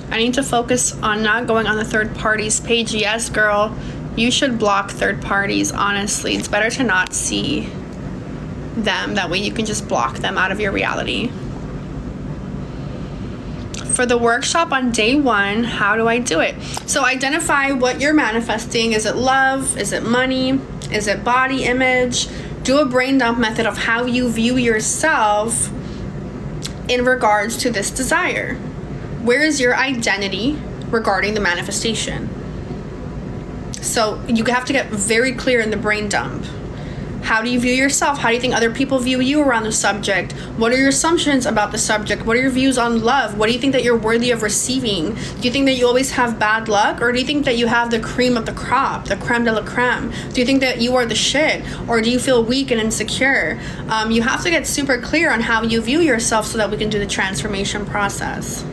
I need to focus on not going on the third party's page. Yes, girl. You should block third parties, honestly. It's better to not see them. That way you can just block them out of your reality. For the workshop on day 1, how do I do it? So identify what you're manifesting. Is it love? Is it money? Is it body image? Do a brain dump method of how you view yourself in regards to this desire. Where is your identity regarding the manifestation? So you have to get very clear in the brain dump. How do you view yourself? How do you think other people view you around the subject? What are your assumptions about the subject? What are your views on love? What do you think that you're worthy of receiving? Do you think that you always have bad luck? Or do you think that you have the cream of the crop, the creme de la creme? Do you think that you are the shit? Or do you feel weak and insecure? You have to get super clear on how you view yourself so that we can do the transformation process.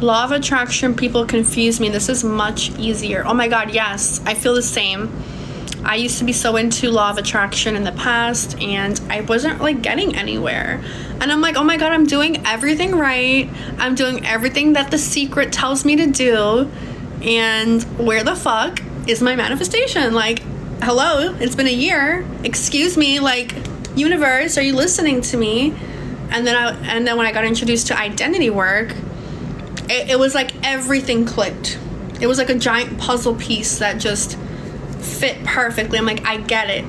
Law of attraction, people confuse me. This is much easier. Oh my God, yes. I feel the same. I used to be so into law of attraction in the past and I wasn't like getting anywhere. And I'm like, oh my God, I'm doing everything right. I'm doing everything that The Secret tells me to do. And where the fuck is my manifestation? Like, hello, it's been a year. Excuse me, like, universe, are you listening to me? And then when I got introduced to identity work, it was like everything clicked. It was like a giant puzzle piece that just fit perfectly. I'm like, I get it.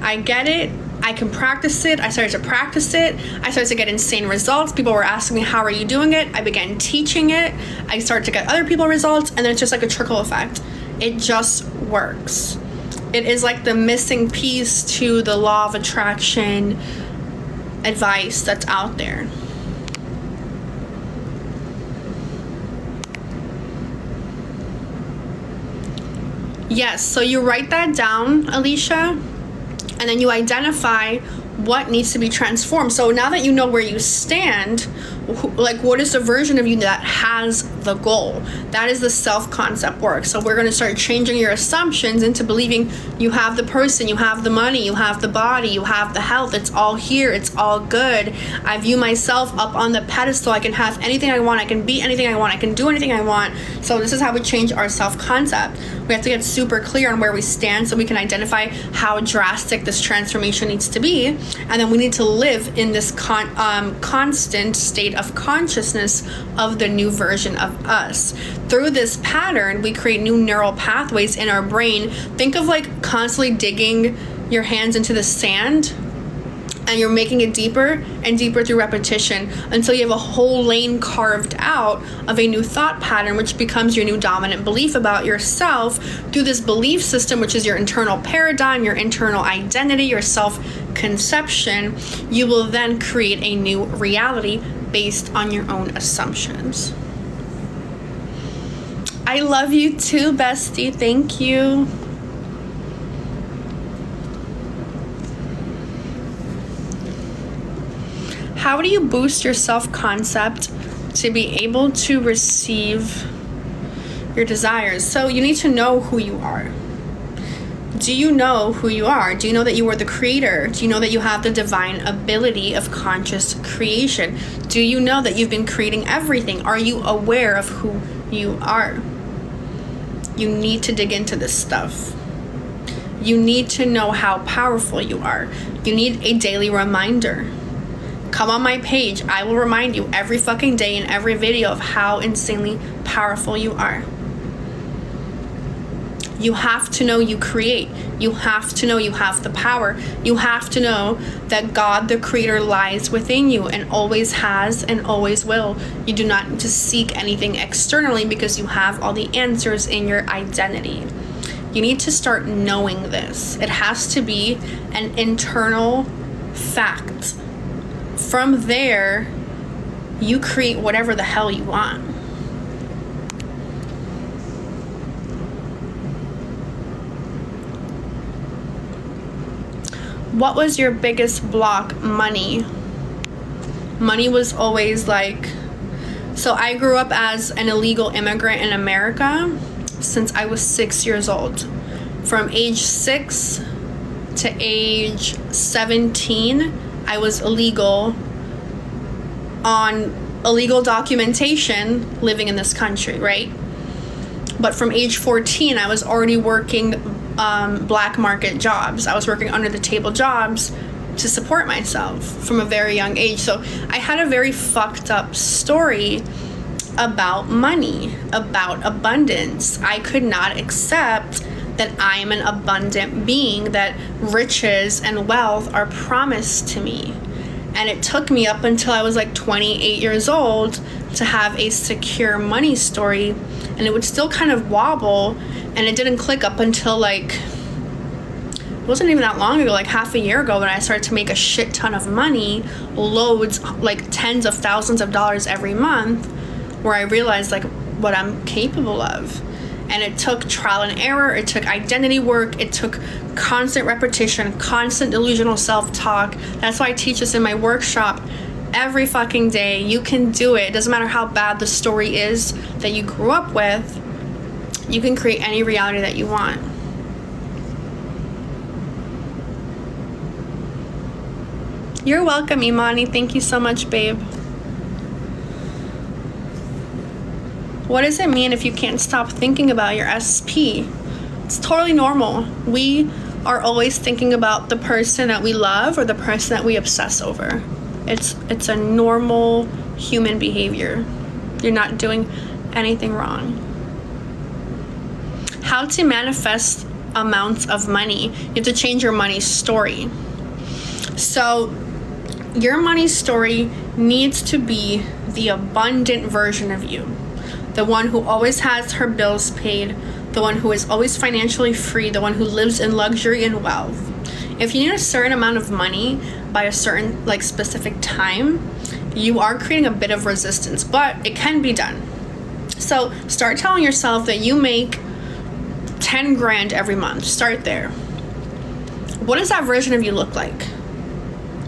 I can practice it. I started to practice it. I started to get insane results. People were asking me, how are you doing it? I began teaching it. I started to get other people results. And then it's just like a trickle effect. It just works. It is like the missing piece to the law of attraction advice that's out there. Yes, so you write that down, Alicia, and then you identify what needs to be transformed. So now that you know where you stand, like what is the version of you that has the goal? That is the self-concept work. So we're going to start changing your assumptions into believing you have the person, you have the money, you have the body, you have the health. It's all here. It's all good. I view myself up on the pedestal. I can have anything I want. I can be anything I want. I can do anything I want. So this is how we change our self-concept. We have to get super clear on where we stand so we can identify how drastic this transformation needs to be. And then we need to live in this constant state of consciousness of the new version of us. Through this pattern, we create new neural pathways in our brain. Think of like constantly digging your hands into the sand, and you're making it deeper and deeper through repetition until you have a whole lane carved out of a new thought pattern, which becomes your new dominant belief about yourself. Through this belief system, which is your internal paradigm, your internal identity, your self-conception, you will then create a new reality based on your own assumptions. I love you too, bestie. Thank you. How do you boost your self-concept to be able to receive your desires. So you need to know who you are. Do you know who you are? Do you know that you are the creator? Do you know that you have the divine ability of conscious creation? Do you know that you've been creating everything? Are you aware of who you are? You need to dig into this stuff. You need to know how powerful you are. You need a daily reminder. Come on my page. I will remind you every fucking day in every video of how insanely powerful you are. You have to know you create. You have to know you have the power. You have to know that God, the creator, lies within you and always has and always will. You do not need to seek anything externally because you have all the answers in your identity. You need to start knowing this. It has to be an internal fact. From there, you create whatever the hell you want. What was your biggest block? Money. Money was always like, so I grew up as an illegal immigrant in America since I was 6 years old. From age 6 to age 17, I was illegal on illegal documentation living in this country, right? But from age 14, I was already working black market jobs. I was working under the table jobs to support myself from a very young age. So I had a very fucked up story about money, about abundance. I could not accept that I am an abundant being, that riches and wealth are promised to me. And it took me up until I was like 28 years old to have a secure money story. And it would still kind of wobble, and it didn't click up until like, it wasn't even that long ago, like half a year ago, when I started to make a shit ton of money, loads, like tens of thousands of dollars every month, where I realized like what I'm capable of. And it took trial and error, it took identity work, it took constant repetition, constant delusional self-talk. That's why I teach this in my workshop every fucking day. You can do it. It doesn't matter how bad the story is that you grew up with. You can create any reality that you want. You're welcome, Imani. Thank you so much, babe. What does it mean if you can't stop thinking about your SP? It's totally normal. We are always thinking about the person that we love or the person that we obsess over. It's a normal human behavior. You're not doing anything wrong. How to manifest amounts of money. You have to change your money story. So your money story needs to be the abundant version of you. The one who always has her bills paid, the one who is always financially free, the one who lives in luxury and wealth. If you need a certain amount of money by a certain like specific time, you are creating a bit of resistance, but it can be done. So start telling yourself that you make 10 grand every month. Start there. What does that version of you look like?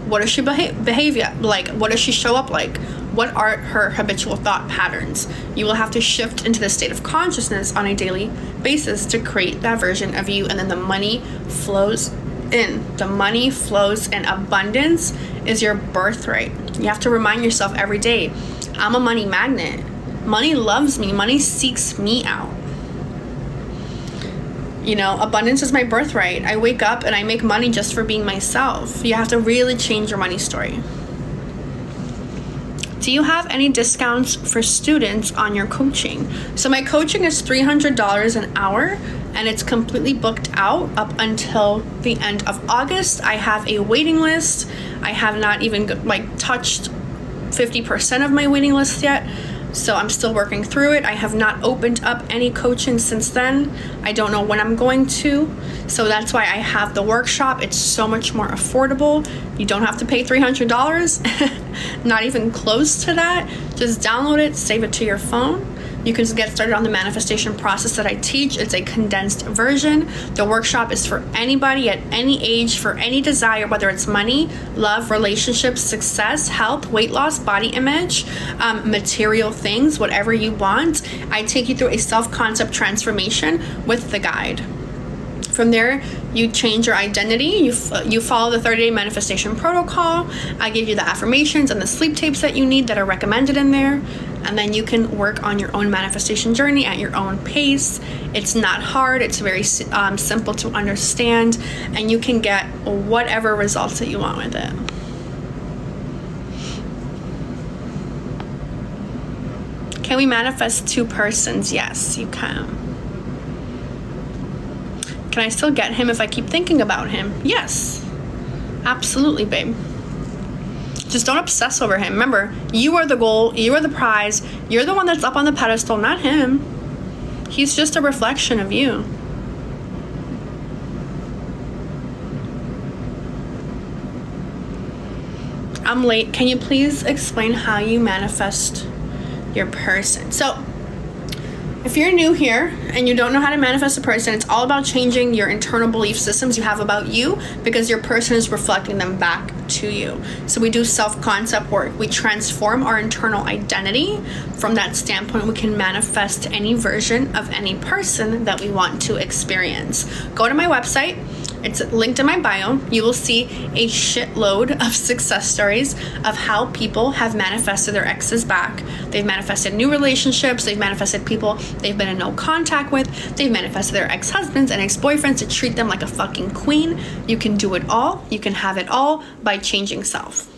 What does she behave like? What does she show up like? What are her habitual thought patterns? You will have to shift into the state of consciousness on a daily basis to create that version of you, and then the money flows in. The money flows in. Abundance is your birthright. You have to remind yourself every day, I'm a money magnet. Money loves me. Money seeks me out. You know, abundance is my birthright. I wake up and I make money just for being myself. You have to really change your money story. Do you have any discounts for students on your coaching? So my coaching is $300 an hour, and it's completely booked out up until the end of August. I have a waiting list. I have not even touched 50% of my waiting list yet. So I'm still working through it. I have not opened up any coaching since then. I don't know when I'm going to. So that's why I have the workshop. It's so much more affordable. You don't have to pay $300, not even close to that. Just download it, save it to your phone. you can get started on the manifestation process that I teach. It's a condensed version. The workshop is for anybody at any age, for any desire, whether it's money, love, relationships, success, health, weight loss, body image, material things, whatever you want. I take you through a self-concept transformation with the guide. From there, you change your identity. You follow the 30-day manifestation protocol. I give you the affirmations and the sleep tapes that you need that are recommended in there. And then you can work on your own manifestation journey at your own pace. It's not hard. It's very simple to understand. And you can get whatever results that you want with it. Can we manifest 2 persons? Yes, you can. Can I still get him if I keep thinking about him? Yes. Absolutely, babe. Just don't obsess over him. Remember, you are the goal. You are the prize. You're the one that's up on the pedestal, not him. He's just a reflection of you. I'm late. Can you please explain how you manifest your person? So, if you're new here and you don't know how to manifest a person, it's all about changing your internal belief systems you have about you, because your person is reflecting them back to you. So we do self-concept work. We transform our internal identity. From that standpoint, we can manifest any version of any person that we want to experience. Go to my website. It's linked in my bio. You will see a shitload of success stories of how people have manifested their exes back. They've manifested new relationships. They've manifested people they've been in no contact with. They've manifested their ex-husbands and ex-boyfriends to treat them like a fucking queen. You can do it all. You can have it all by changing self.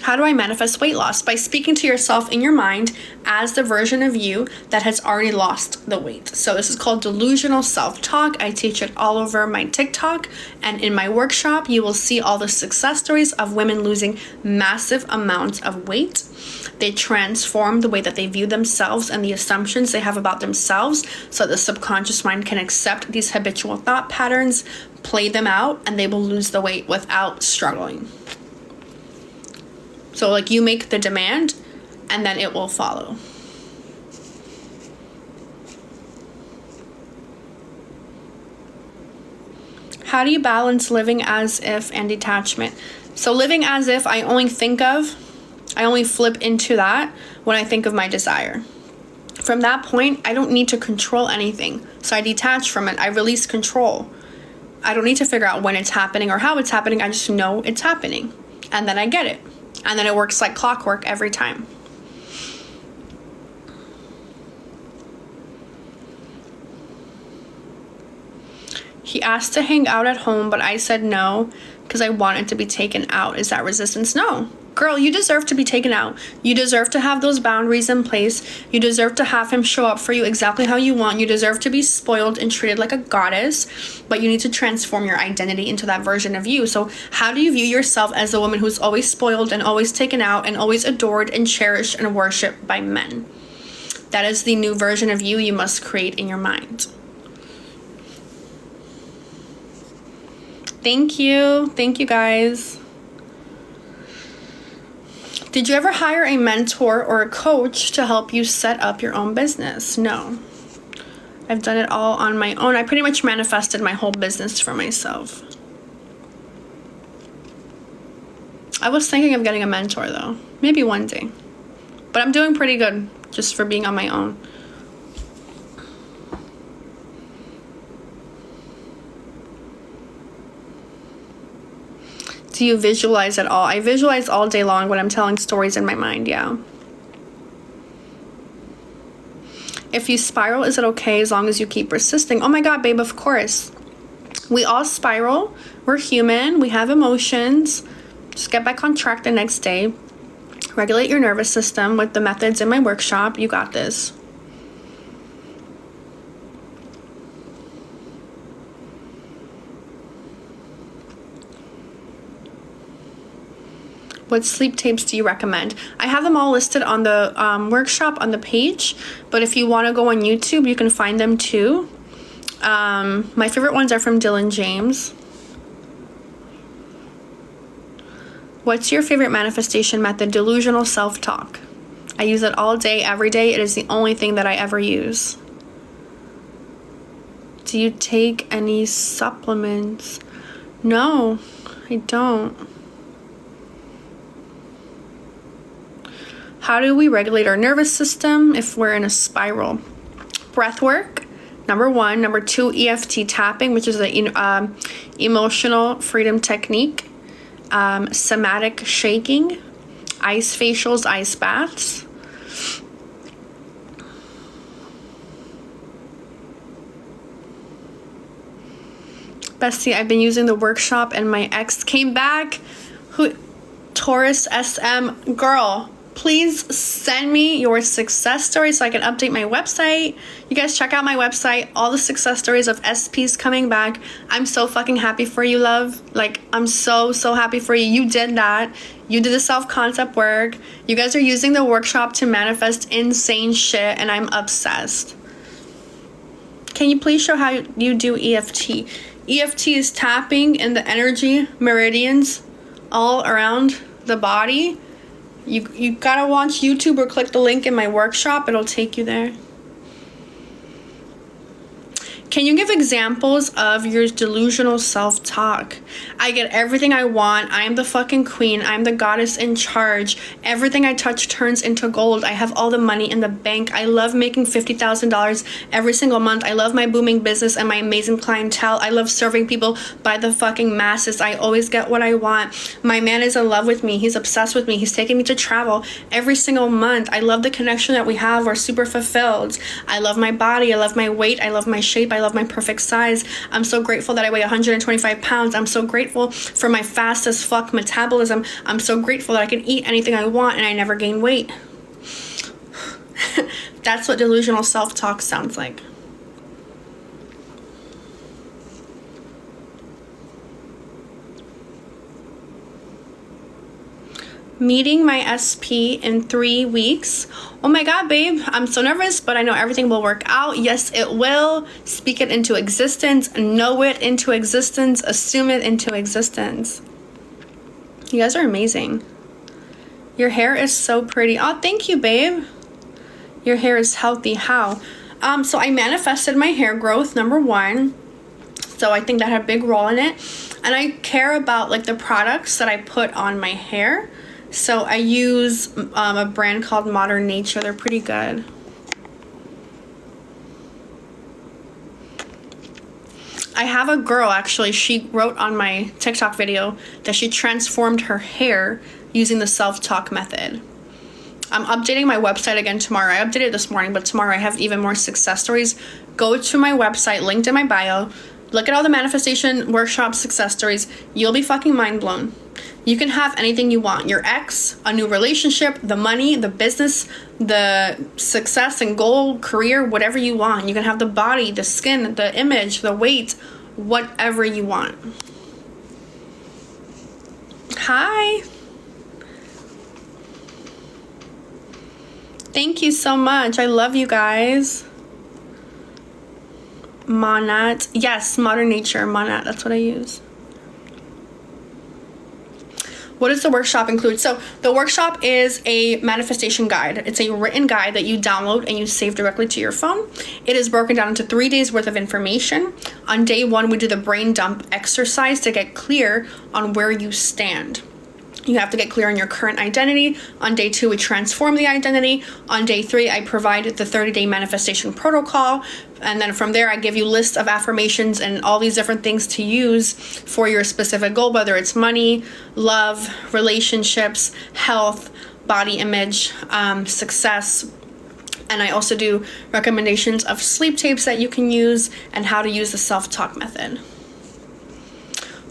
How do I manifest weight loss? By speaking to yourself in your mind as the version of you that has already lost the weight. So this is called delusional self-talk. I teach it all over my TikTok, and in my workshop, you will see all the success stories of women losing massive amounts of weight. They transform the way that they view themselves and the assumptions they have about themselves, so the subconscious mind can accept these habitual thought patterns, play them out, and they will lose the weight without struggling. So like you make the demand and then it will follow. How do you balance living as if and detachment? So living as if, I only flip into that when I think of my desire. From that point, I don't need to control anything. So I detach from it. I release control. I don't need to figure out when it's happening or how it's happening. I just know it's happening. And then I get it. And then it works like clockwork every time. He asked to hang out at home, but I said no because I wanted to be taken out. Is that resistance? No. Girl, you deserve to be taken out. You deserve to have those boundaries in place. You deserve to have him show up for you exactly how you want. You deserve to be spoiled and treated like a goddess, but you need to transform your identity into that version of you. So how do you view yourself as the woman who's always spoiled and always taken out and always adored and cherished and worshipped by men? That is the new version of you you must create in your mind. Thank you. Thank you, guys. Did you ever hire a mentor or a coach to help you set up your own business? No. I've done it all on my own. I pretty much manifested my whole business for myself. I was thinking of getting a mentor though. Maybe one day. But I'm doing pretty good just for being on my own. Do you visualize at all? I visualize all day long when I'm telling stories in my mind, yeah. If you spiral, is it okay as long as you keep persisting? Oh my God, babe, of course. We all spiral. We're human. We have emotions. Just get back on track the next day. Regulate your nervous system with the methods in my workshop. You got this. What sleep tapes do you recommend? I have them all listed on the workshop on the page, but if you want to go on YouTube, you can find them too. My favorite ones are from Dylan James. What's your favorite manifestation method? Delusional self-talk. I use it all day, every day. It is the only thing that I ever use. Do you take any supplements? No, I don't. How do we regulate our nervous system if we're in a spiral? Breath work, number 1. Number 2, EFT tapping, which is an emotional freedom technique. Somatic shaking, ice facials, ice baths. Bestie, I've been using the workshop and my ex came back. Taurus SM, girl, please send me your success stories so I can update my website. You guys check out my website, all the success stories of SPs coming back. I'm so fucking happy for you, love. Like, I'm so happy for you. You did that. You did the self-concept work. You guys are using the workshop to manifest insane shit, and I'm obsessed. Can you please show how you do EFT? EFT is tapping in the energy meridians all around the body. You gotta watch YouTube or click the link in my workshop. It'll take you there. Can you give examples of your delusional self-talk? I get everything I want. I am the fucking queen. I'm the goddess in charge. Everything I touch turns into gold. I have all the money in the bank. I love making $50,000 every single month. I love my booming business and my amazing clientele. I love serving people by the fucking masses. I always get what I want. My man is in love with me. He's obsessed with me. He's taking me to travel every single month. I love the connection that we have. We're super fulfilled. I love my body. I love my weight. I love my shape. I love my perfect size. I'm so grateful that I weigh 125 pounds. I'm so grateful for my fast as fuck metabolism. I'm so grateful that I can eat anything I want and I never gain weight. That's what delusional self-talk sounds like. Meeting my SP in 3 weeks. Oh my God, babe, I'm so nervous, but I know everything will work out. Yes, it will. Speak it into existence. Know it into existence. Assume it into existence. You guys are amazing. Your hair is so pretty. Oh, thank you, babe. Your hair is healthy. How? So I manifested my hair growth, number 1. So I think that had a big role in it. And I care about like the products that I put on my hair. So I use a brand called Modern Nature. They're pretty good. I have a girl, actually, she wrote on my TikTok video that she transformed her hair using the self-talk method. I'm updating my website again tomorrow. I updated it this morning, but tomorrow I have even more success stories. Go to my website, linked in my bio. Look at all the manifestation workshop success stories. You'll be fucking mind blown. You can have anything you want. Your ex, a new relationship, the money, the business, the success and goal, career, whatever you want. You can have the body, the skin, the image, the weight, whatever you want. Hi. Thank you so much. I love you guys. Monat. Yes, Modern Nature. Monat. That's what I use. What does the workshop include? So the workshop is a manifestation guide. It's a written guide that you download and you save directly to your phone. It is broken down into 3 days worth of information. On day 1, we do the brain dump exercise to get clear on where you stand. You have to get clear on your current identity. On day 2, we transform the identity. On day 3, I provide the 30-day manifestation protocol. And then from there, I give you lists of affirmations and all these different things to use for your specific goal, whether it's money, love, relationships, health, body image, success. And I also do recommendations of sleep tapes that you can use and how to use the self-talk method.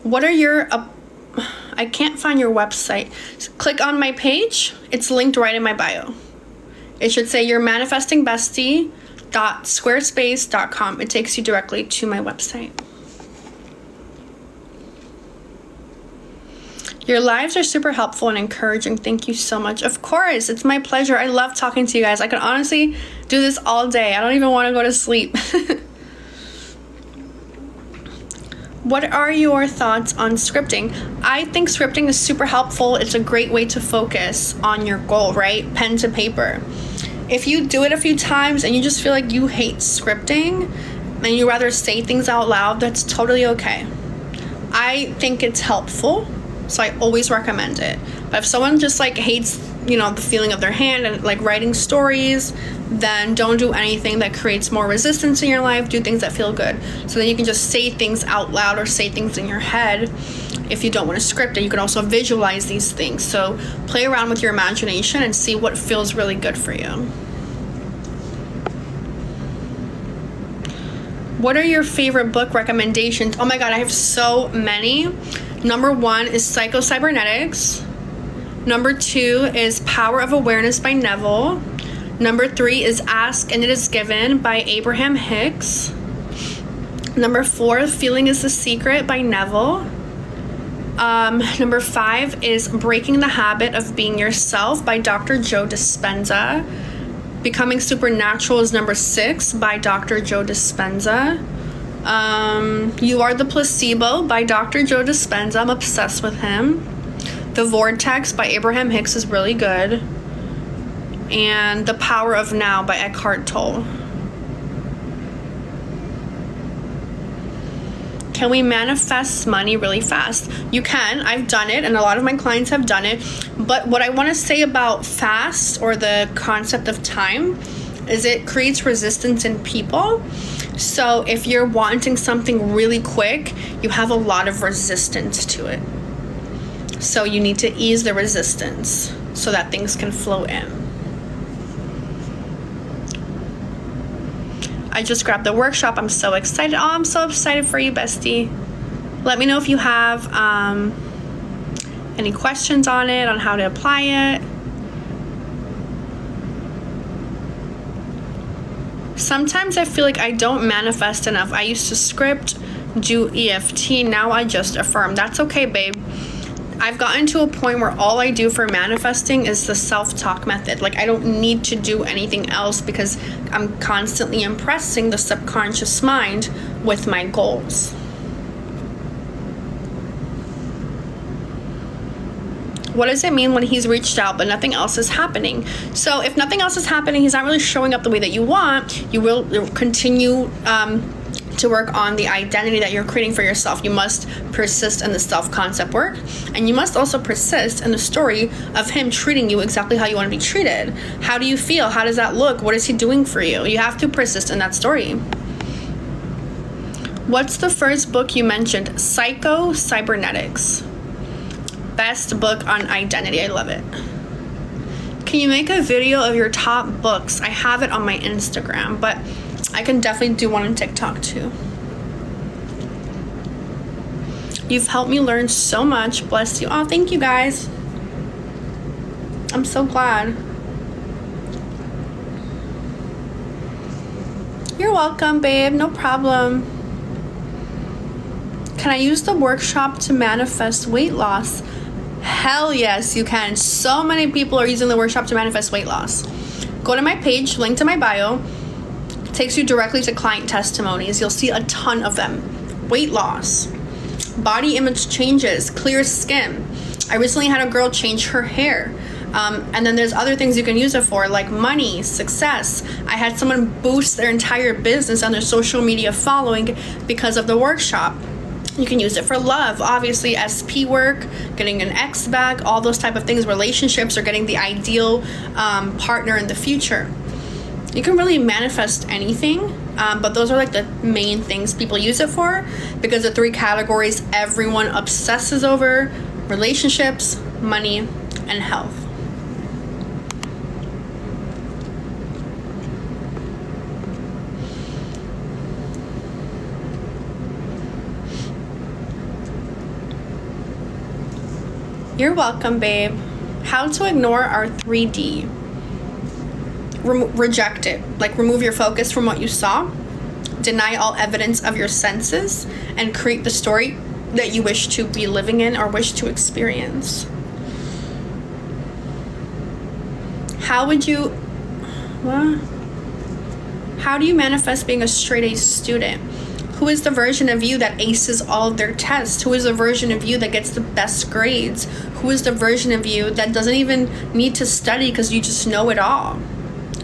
What are your... I can't find your website. Click on my page. It's linked right in my bio. It should say your manifesting bestie.squarespace.com. It takes you directly to my website. Your lives are super helpful and encouraging. Thank you so much. Of course, it's my pleasure. I love talking to you guys. I could honestly do this all day. I don't even want to go to sleep. What are your thoughts on scripting? I think scripting is super helpful. It's a great way to focus on your goal, right? Pen to paper. If you do it a few times and you just feel like you hate scripting and you rather say things out loud, that's totally okay. I think it's helpful, so I always recommend it. But if someone just like hates, the feeling of their hand and like writing stories, then don't do anything that creates more resistance in your life. Do things that feel good. So then you can just say things out loud or say things in your head. If you don't want to script it, you can also visualize these things. So play around with your imagination and see what feels really good for you. What are your favorite book recommendations? Oh my God, I have so many. Number 1 is Psycho-Cybernetics. Number 2 is Power of Awareness by Neville. Number 3 is Ask and It Is Given by Abraham Hicks. Number 4, Feeling is the Secret by Neville. Number 5 is Breaking the Habit of Being Yourself by Dr. Joe Dispenza. Becoming Supernatural is number 6 by Dr. Joe Dispenza. You Are the Placebo by Dr. Joe Dispenza. I'm obsessed with him. The Vortex by Abraham Hicks is really good. And The Power of Now by Eckhart Tolle. Can we manifest money really fast? You can. I've done it, and a lot of my clients have done it. But what I want to say about fast, or the concept of time, is it creates resistance in people. So if you're wanting something really quick, you have a lot of resistance to it. So you need to ease the resistance so that things can flow in. I just grabbed the workshop. I'm so excited. Oh, I'm so excited for you, bestie. Let me know if you have any questions on it, on how to apply it. Sometimes I feel like I don't manifest enough. I used to script, do EFT. Now I just affirm. That's okay, babe. I've gotten to a point where all I do for manifesting is the self-talk method. Like, I don't need to do anything else because I'm constantly impressing the subconscious mind with my goals. What does it mean when he's reached out but nothing else is happening? So if nothing else is happening, he's not really showing up the way that you want, you will continue to work on the identity that you're creating for yourself. You must persist in the self-concept work, and you must also persist in the story of him treating you exactly how you want to be treated. How do you feel? How does that look? What is he doing for you? You have to persist in that story. What's the first book you mentioned? Psycho-Cybernetics. Best book on identity. I love it. Can you make a video of your top books? I have it on my Instagram, but I can definitely do one on TikTok too. You've helped me learn so much. Bless you. Oh, thank you guys. I'm so glad. You're welcome, babe. No problem. Can I use the workshop to manifest weight loss? Hell yes, you can. So many people are using the workshop to manifest weight loss. Go to my page, link to my bio. It takes you directly to client testimonies. You'll see a ton of them. Weight loss, body image changes, clear skin. I recently had a girl change her hair. And then there's other things you can use it for, like money, success. I had someone boost their entire business and their social media following because of the workshop. You can use it for love, obviously, SP work, getting an ex back, all those type of things, relationships, or getting the ideal partner in the future. You can really manifest anything, but those are like the main things people use it for, because the 3 categories everyone obsesses over: relationships, money, and health. You're welcome, babe. How to ignore our 3D. Reject it. Like, remove your focus from what you saw. Deny all evidence of your senses. And create the story that you wish to be living in or wish to experience. How do you manifest being a straight A student? Who is the version of you that aces all of their tests? Who is the version of you that gets the best grades? Who is the version of you that doesn't even need to study because you just know it all?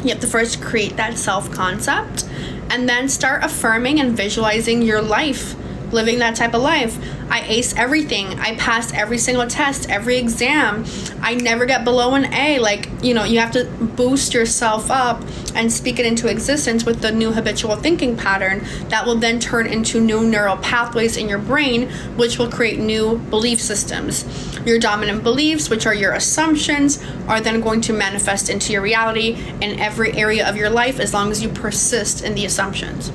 You have to first create that self-concept and then start affirming and visualizing your life, living that type of life. I ace everything. I pass every single test, every exam. I never get below an A. Like, you know, you have to boost yourself up and speak it into existence with the new habitual thinking pattern that will then turn into new neural pathways in your brain, which will create new belief systems. Your dominant beliefs, which are your assumptions, are then going to manifest into your reality in every area of your life as long as you persist in the assumptions.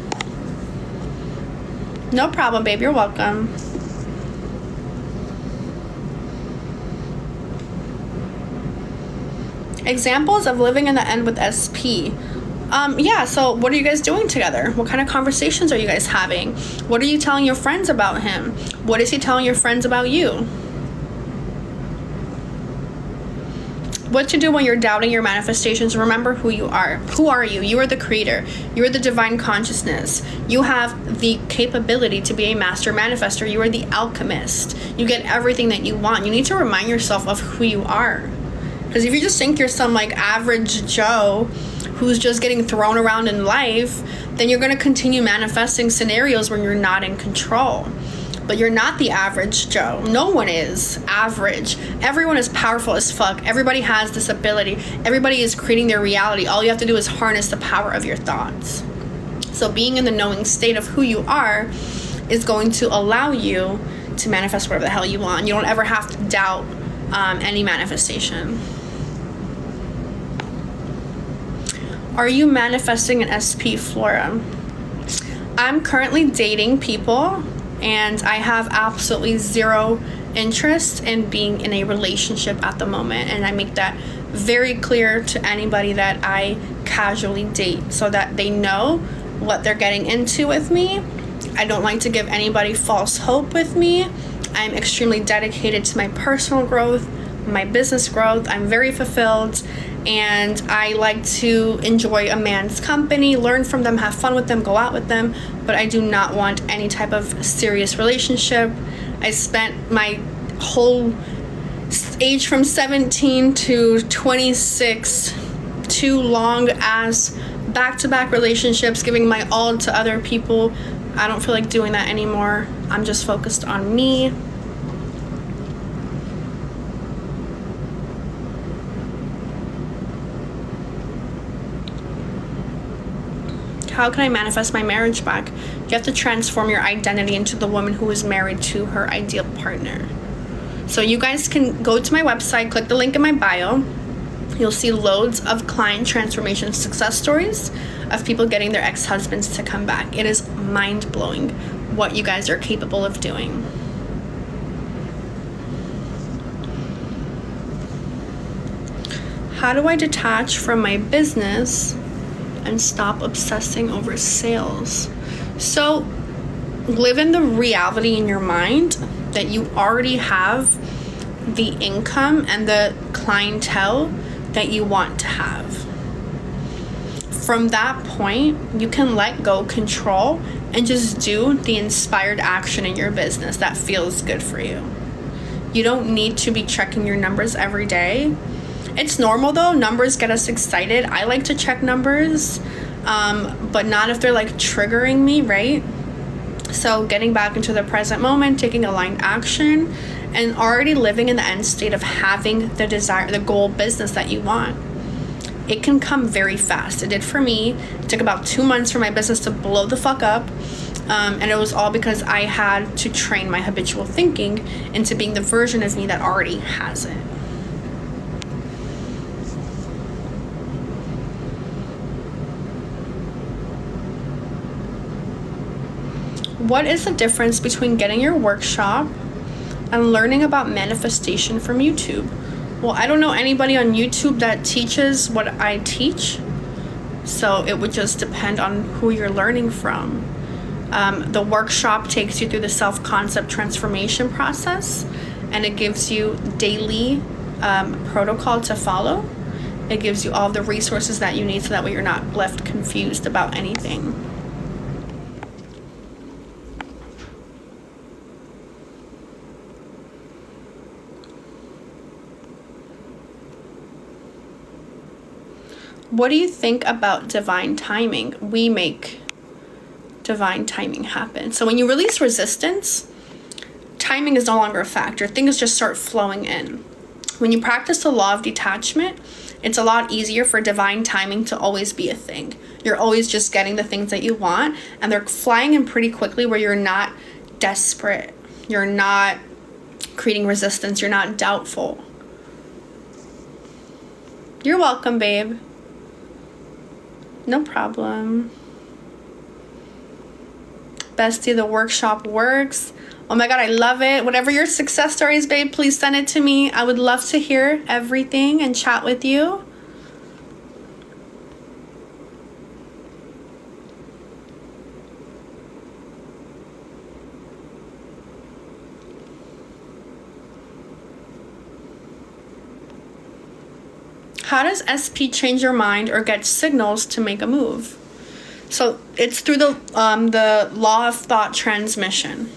No problem, babe. You're welcome. Examples of living in the end with SP. Yeah, so what are you guys doing together? What kind of conversations are you guys having? What are you telling your friends about him? What is he telling your friends about you? What to do when you're doubting your manifestations? Remember who you are. Who are you? You are the creator. You are the divine consciousness. You have the capability to be a master manifester. You are the alchemist. You get everything that you want. You need to remind yourself of who you are. Because if you just think you're some like average Joe who's just getting thrown around in life, then you're going to continue manifesting scenarios where you're not in control. But you're not the average Joe. No one is average. Everyone is powerful as fuck. Everybody has this ability. Everybody is creating their reality. All you have to do is harness the power of your thoughts. So being in the knowing state of who you are is going to allow you to manifest whatever the hell you want. You don't ever have to doubt any manifestation. Are you manifesting an SP, Flora? I'm currently dating people, and I have absolutely zero interest in being in a relationship at the moment. And I make that very clear to anybody that I casually date so that they know what they're getting into with me. I don't like to give anybody false hope with me. I'm extremely dedicated to my personal growth, my business growth. I'm very fulfilled, and I like to enjoy a man's company, learn from them, have fun with them, go out with them, but I do not want any type of serious relationship. I spent my whole age from 17 to 26, 2 long ass back-to-back relationships, giving my all to other people. I don't feel like doing that anymore. I'm just focused on me. How can I manifest my marriage back? You have to transform your identity into the woman who is married to her ideal partner. So you guys can go to my website, click the link in my bio. You'll see loads of client transformation success stories of people getting their ex-husbands to come back. It is mind-blowing what you guys are capable of doing. How do I detach from my business and stop obsessing over sales? So live in the reality in your mind that you already have the income and the clientele that you want to have. From that point, you can let go control and just do the inspired action in your business that feels good for you. You don't need to be checking your numbers every day. It's normal though, numbers get us excited. I like to check numbers, but not if they're like triggering me, right? So getting back into the present moment, taking aligned action, and already living in the end state of having the desire, the goal business that you want. It can come very fast. It did for me. It took about 2 months for my business to blow the fuck up. And it was all because I had to train my habitual thinking into being the version of me that already has it. What is the difference between getting your workshop and learning about manifestation from YouTube? Well, I don't know anybody on YouTube that teaches what I teach, so it would just depend on who you're learning from. The workshop takes you through the self-concept transformation process, and it gives you daily protocol to follow. It gives you all the resources that you need so that way you're not left confused about anything. What do you think about divine timing? We make divine timing happen. So when you release resistance, timing is no longer a factor. Things just start flowing in. When you practice the law of detachment, it's a lot easier for divine timing to always be a thing. You're always just getting the things that you want, and they're flying in pretty quickly, where you're not desperate. You're not creating resistance. You're not doubtful. You're welcome, babe. No problem. Bestie, the workshop works. Oh my God, I love it. Whatever your success story is, babe, please send it to me. I would love to hear everything and chat with you. How does SP change your mind or get signals to make a move? So it's through the law of thought transmission.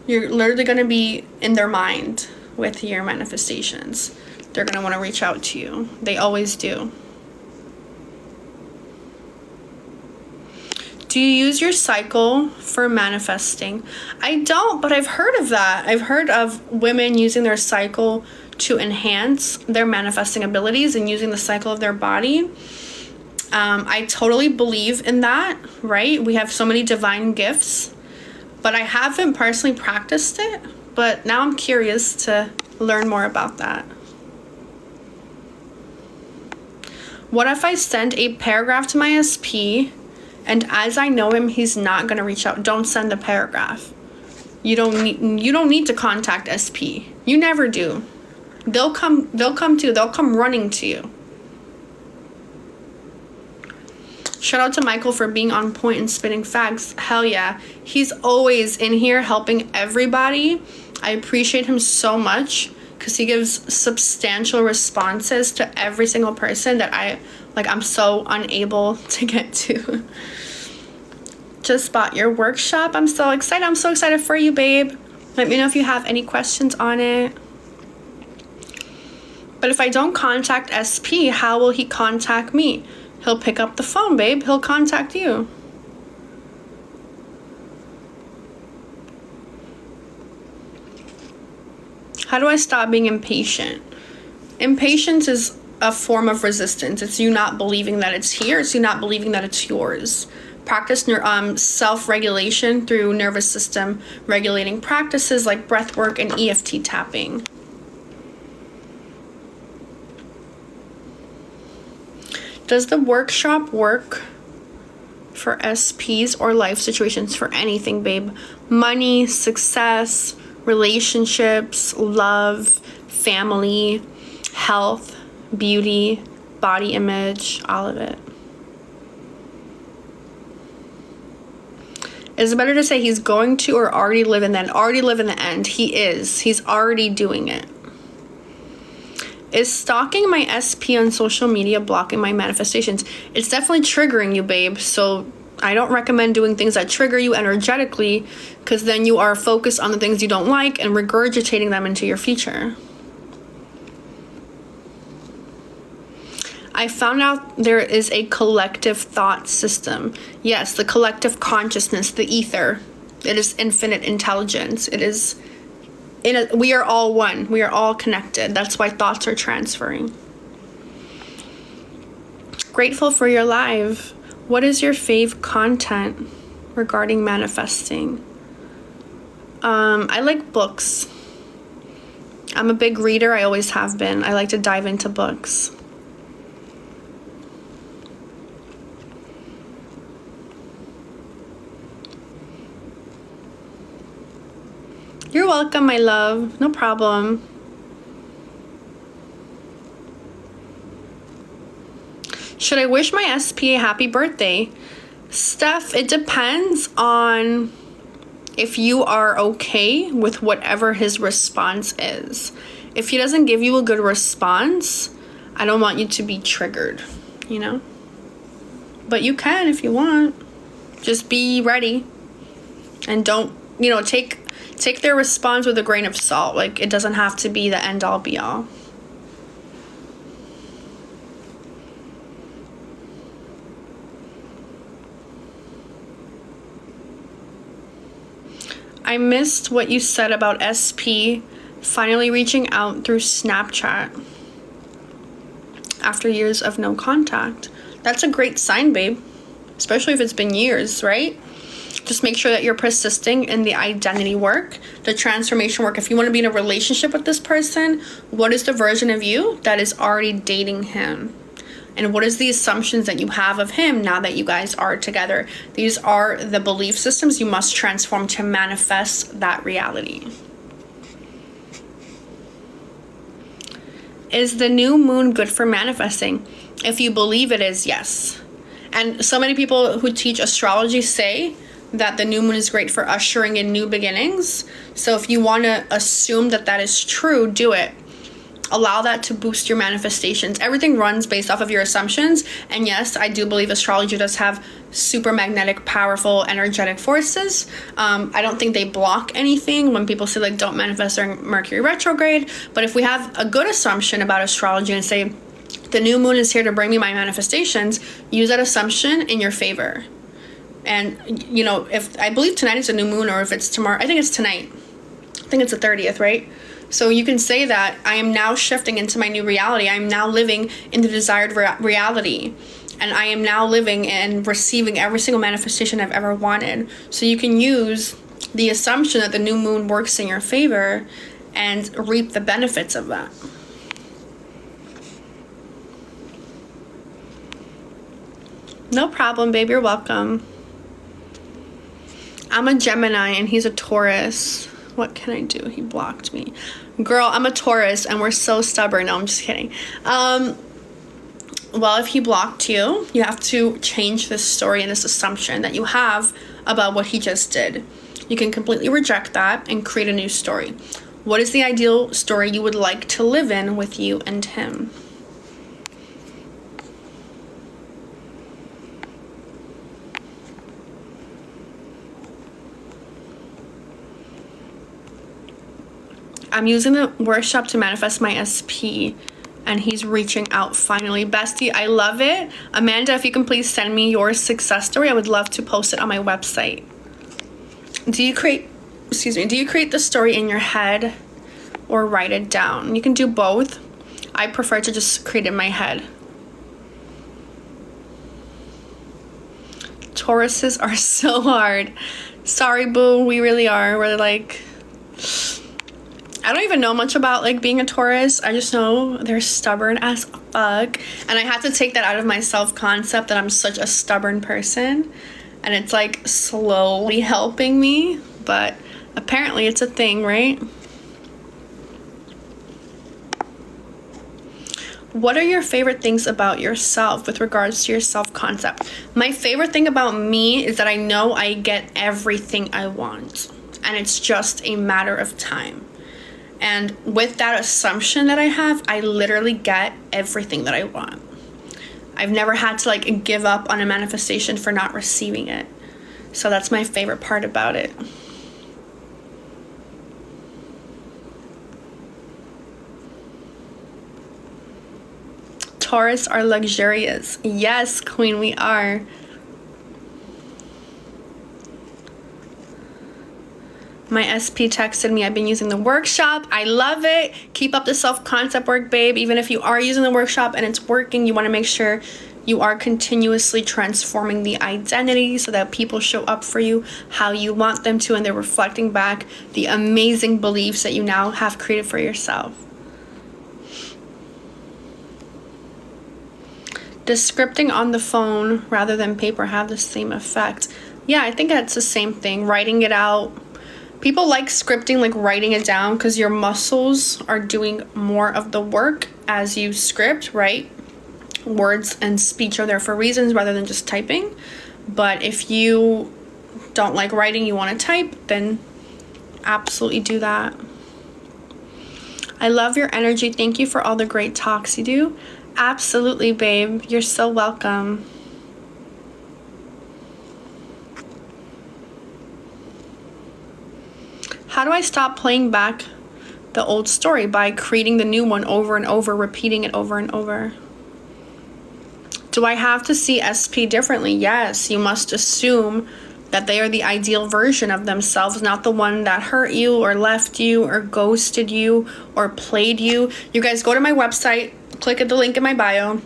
You're literally going to be in their mind with your manifestations. They're going to want to reach out to you. They always do. Do you use your cycle for manifesting? I don't, but I've heard of that. I've heard of women using their cycle to enhance their manifesting abilities and using the cycle of their body. I totally believe in that, right? We have so many divine gifts, but I haven't personally practiced it. But now I'm curious to learn more about that. What if I send a paragraph to my SP, and as I know him, he's not going to reach out? Don't send the paragraph. You don't need to contact SP. You never do. They'll come to you. They'll come running to you. Shout out to Michael for being on point and spitting facts. Hell yeah. He's always in here helping everybody. I appreciate him so much because he gives substantial responses to every single person that I'm so unable to get to. Just bought your workshop. I'm so excited. I'm so excited for you, babe. Let me know if you have any questions on it. But if I don't contact SP, how will he contact me? He'll pick up the phone, babe. He'll contact you. How do I stop being impatient? Impatience is a form of resistance. It's you not believing that it's here. It's you not believing that it's yours. Practice self-regulation through nervous system regulating practices like breath work and EFT tapping. Does the workshop work for SPs or life situations? For anything, babe. Money, success, relationships, love, family, health, beauty, body image, all of it. Is it better to say he's going to or already live in that? Already live in the end. He is. He's already doing it. Is stalking my SP on social media blocking my manifestations? It's definitely triggering you, babe. So I don't recommend doing things that trigger you energetically, because then you are focused on the things you don't like and regurgitating them into your future. I found out there is a collective thought system. Yes, the collective consciousness, the ether. It is infinite intelligence. It is we are all one. We are all connected. That's why thoughts are transferring. Grateful for your live. What is your fave content regarding manifesting? I like books. I'm a big reader. I always have been. I like to dive into books. You're welcome, my love. No problem. Should I wish my SP a happy birthday? Steph, it depends on if you are okay with whatever his response is. If he doesn't give you a good response, I don't want you to be triggered, you know? But you can if you want. Just be ready. And don't, take their response with a grain of salt. Like, it doesn't have to be the end all be all. I missed what you said about SP finally reaching out through Snapchat after years of no contact. That's a great sign, babe. Especially if it's been years, right? Just make sure that you're persisting in the identity work, the transformation work. If you want to be in a relationship with this person, what is the version of you that is already dating him? And what is the assumptions that you have of him now that you guys are together? These are the belief systems you must transform to manifest that reality. Is the new moon good for manifesting? If you believe it is, yes. And so many people who teach astrology say that the new moon is great for ushering in new beginnings. So if you want to assume that that is true, do it. Allow that to boost your manifestations. Everything runs based off of your assumptions. And yes, I do believe astrology does have super magnetic, powerful, energetic forces. I don't think they block anything when people say like don't manifest during Mercury retrograde. But if we have a good assumption about astrology and say the new moon is here to bring me my manifestations, use that assumption in your favor. And, you know, if I believe tonight is a new moon, or if it's tomorrow, I think it's tonight. I think it's the 30th, right? So you can say that I am now shifting into my new reality. I am now living in the desired reality. And I am now living and receiving every single manifestation I've ever wanted. So you can use the assumption that the new moon works in your favor and reap the benefits of that. No problem, babe. You're welcome. I'm a Gemini and he's a Taurus. What can I do? He blocked me. Girl, I'm a Taurus and we're so stubborn. No, I'm just kidding. Well, if he blocked you, you have to change this story and this assumption that you have about what he just did. You can completely reject that and create a new story. What is the ideal story you would like to live in with you and him? I'm using the workshop to manifest my SP, and he's reaching out finally. Bestie, I love it. Amanda, if you can please send me your success story, I would love to post it on my website. Do you create the story in your head or write it down? You can do both. I prefer to just create it in my head. Tauruses are so hard. Sorry, boo. We really are. We're like... I don't even know much about like being a Taurus. I just know they're stubborn as fuck. And I had to take that out of my self-concept that I'm such a stubborn person. And it's like slowly helping me. But apparently it's a thing, right? What are your favorite things about yourself with regards to your self-concept? My favorite thing about me is that I know I get everything I want. And it's just a matter of time. And with that assumption that I have, I literally get everything that I want. I've never had to like give up on a manifestation for not receiving it. So that's my favorite part about it. Taurus are luxurious. Yes, queen, we are. My SP texted me, I've been using the workshop. I love it. Keep up the self-concept work, babe. Even if you are using the workshop and it's working, you want to make sure you are continuously transforming the identity so that people show up for you how you want them to, and they're reflecting back the amazing beliefs that you now have created for yourself. Does scripting on the phone rather than paper have the same effect? Yeah, I think that's the same thing. Writing it out. People like scripting, like writing it down, because your muscles are doing more of the work as you script, right? Words and speech are there for reasons rather than just typing. But if you don't like writing, you want to type, then absolutely do that. I love your energy. Thank you for all the great talks you do. Absolutely, babe. You're so welcome. How do I stop playing back the old story? By creating the new one over and over, repeating it over and over. Do I have to see SP differently? Yes, you must assume that they are the ideal version of themselves, not the one that hurt you or left you or ghosted you or played you. You guys go to my website, click at the link in my bio.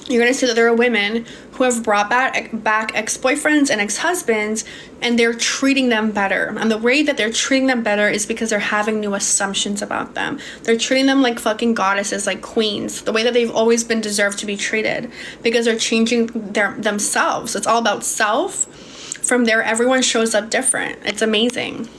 You're going to see that there are women who have brought back ex-boyfriends and ex-husbands, and they're treating them better. And the way that they're treating them better is because they're having new assumptions about them. They're treating them like fucking goddesses, like queens, the way that they've always been deserved to be treated, because they're changing themselves. It's all about self. From there, everyone shows up different. It's amazing.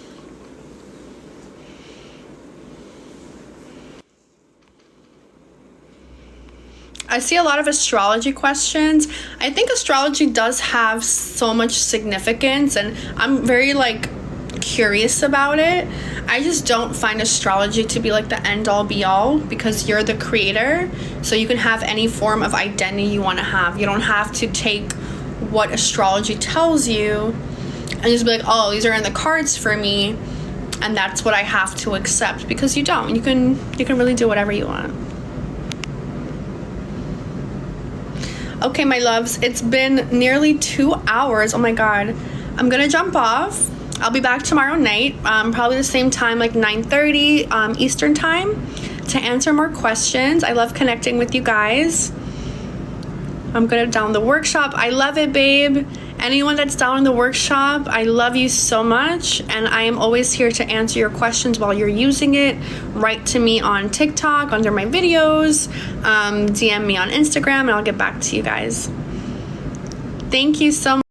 I see a lot of astrology questions. I think astrology does have so much significance, and I'm very like curious about it. I just don't find astrology to be like the end all be all, because you're the creator, so you can have any form of identity you want to have. You don't have to take what astrology tells you and just be like, oh, these are in the cards for me and that's what I have to accept, because you don't. You can really do whatever you want. Okay, my loves, it's been nearly 2 hours. Oh my god. I'm gonna jump off. I'll be back tomorrow night, probably the same time, like 9:30 Eastern time, to answer more questions. I love connecting with you guys. I'm gonna download the workshop. I love it, babe. Anyone that's down in the workshop, I love you so much, and I am always here to answer your questions while you're using it. Write to me on TikTok under my videos, DM me on Instagram, and I'll get back to you guys. Thank you so much.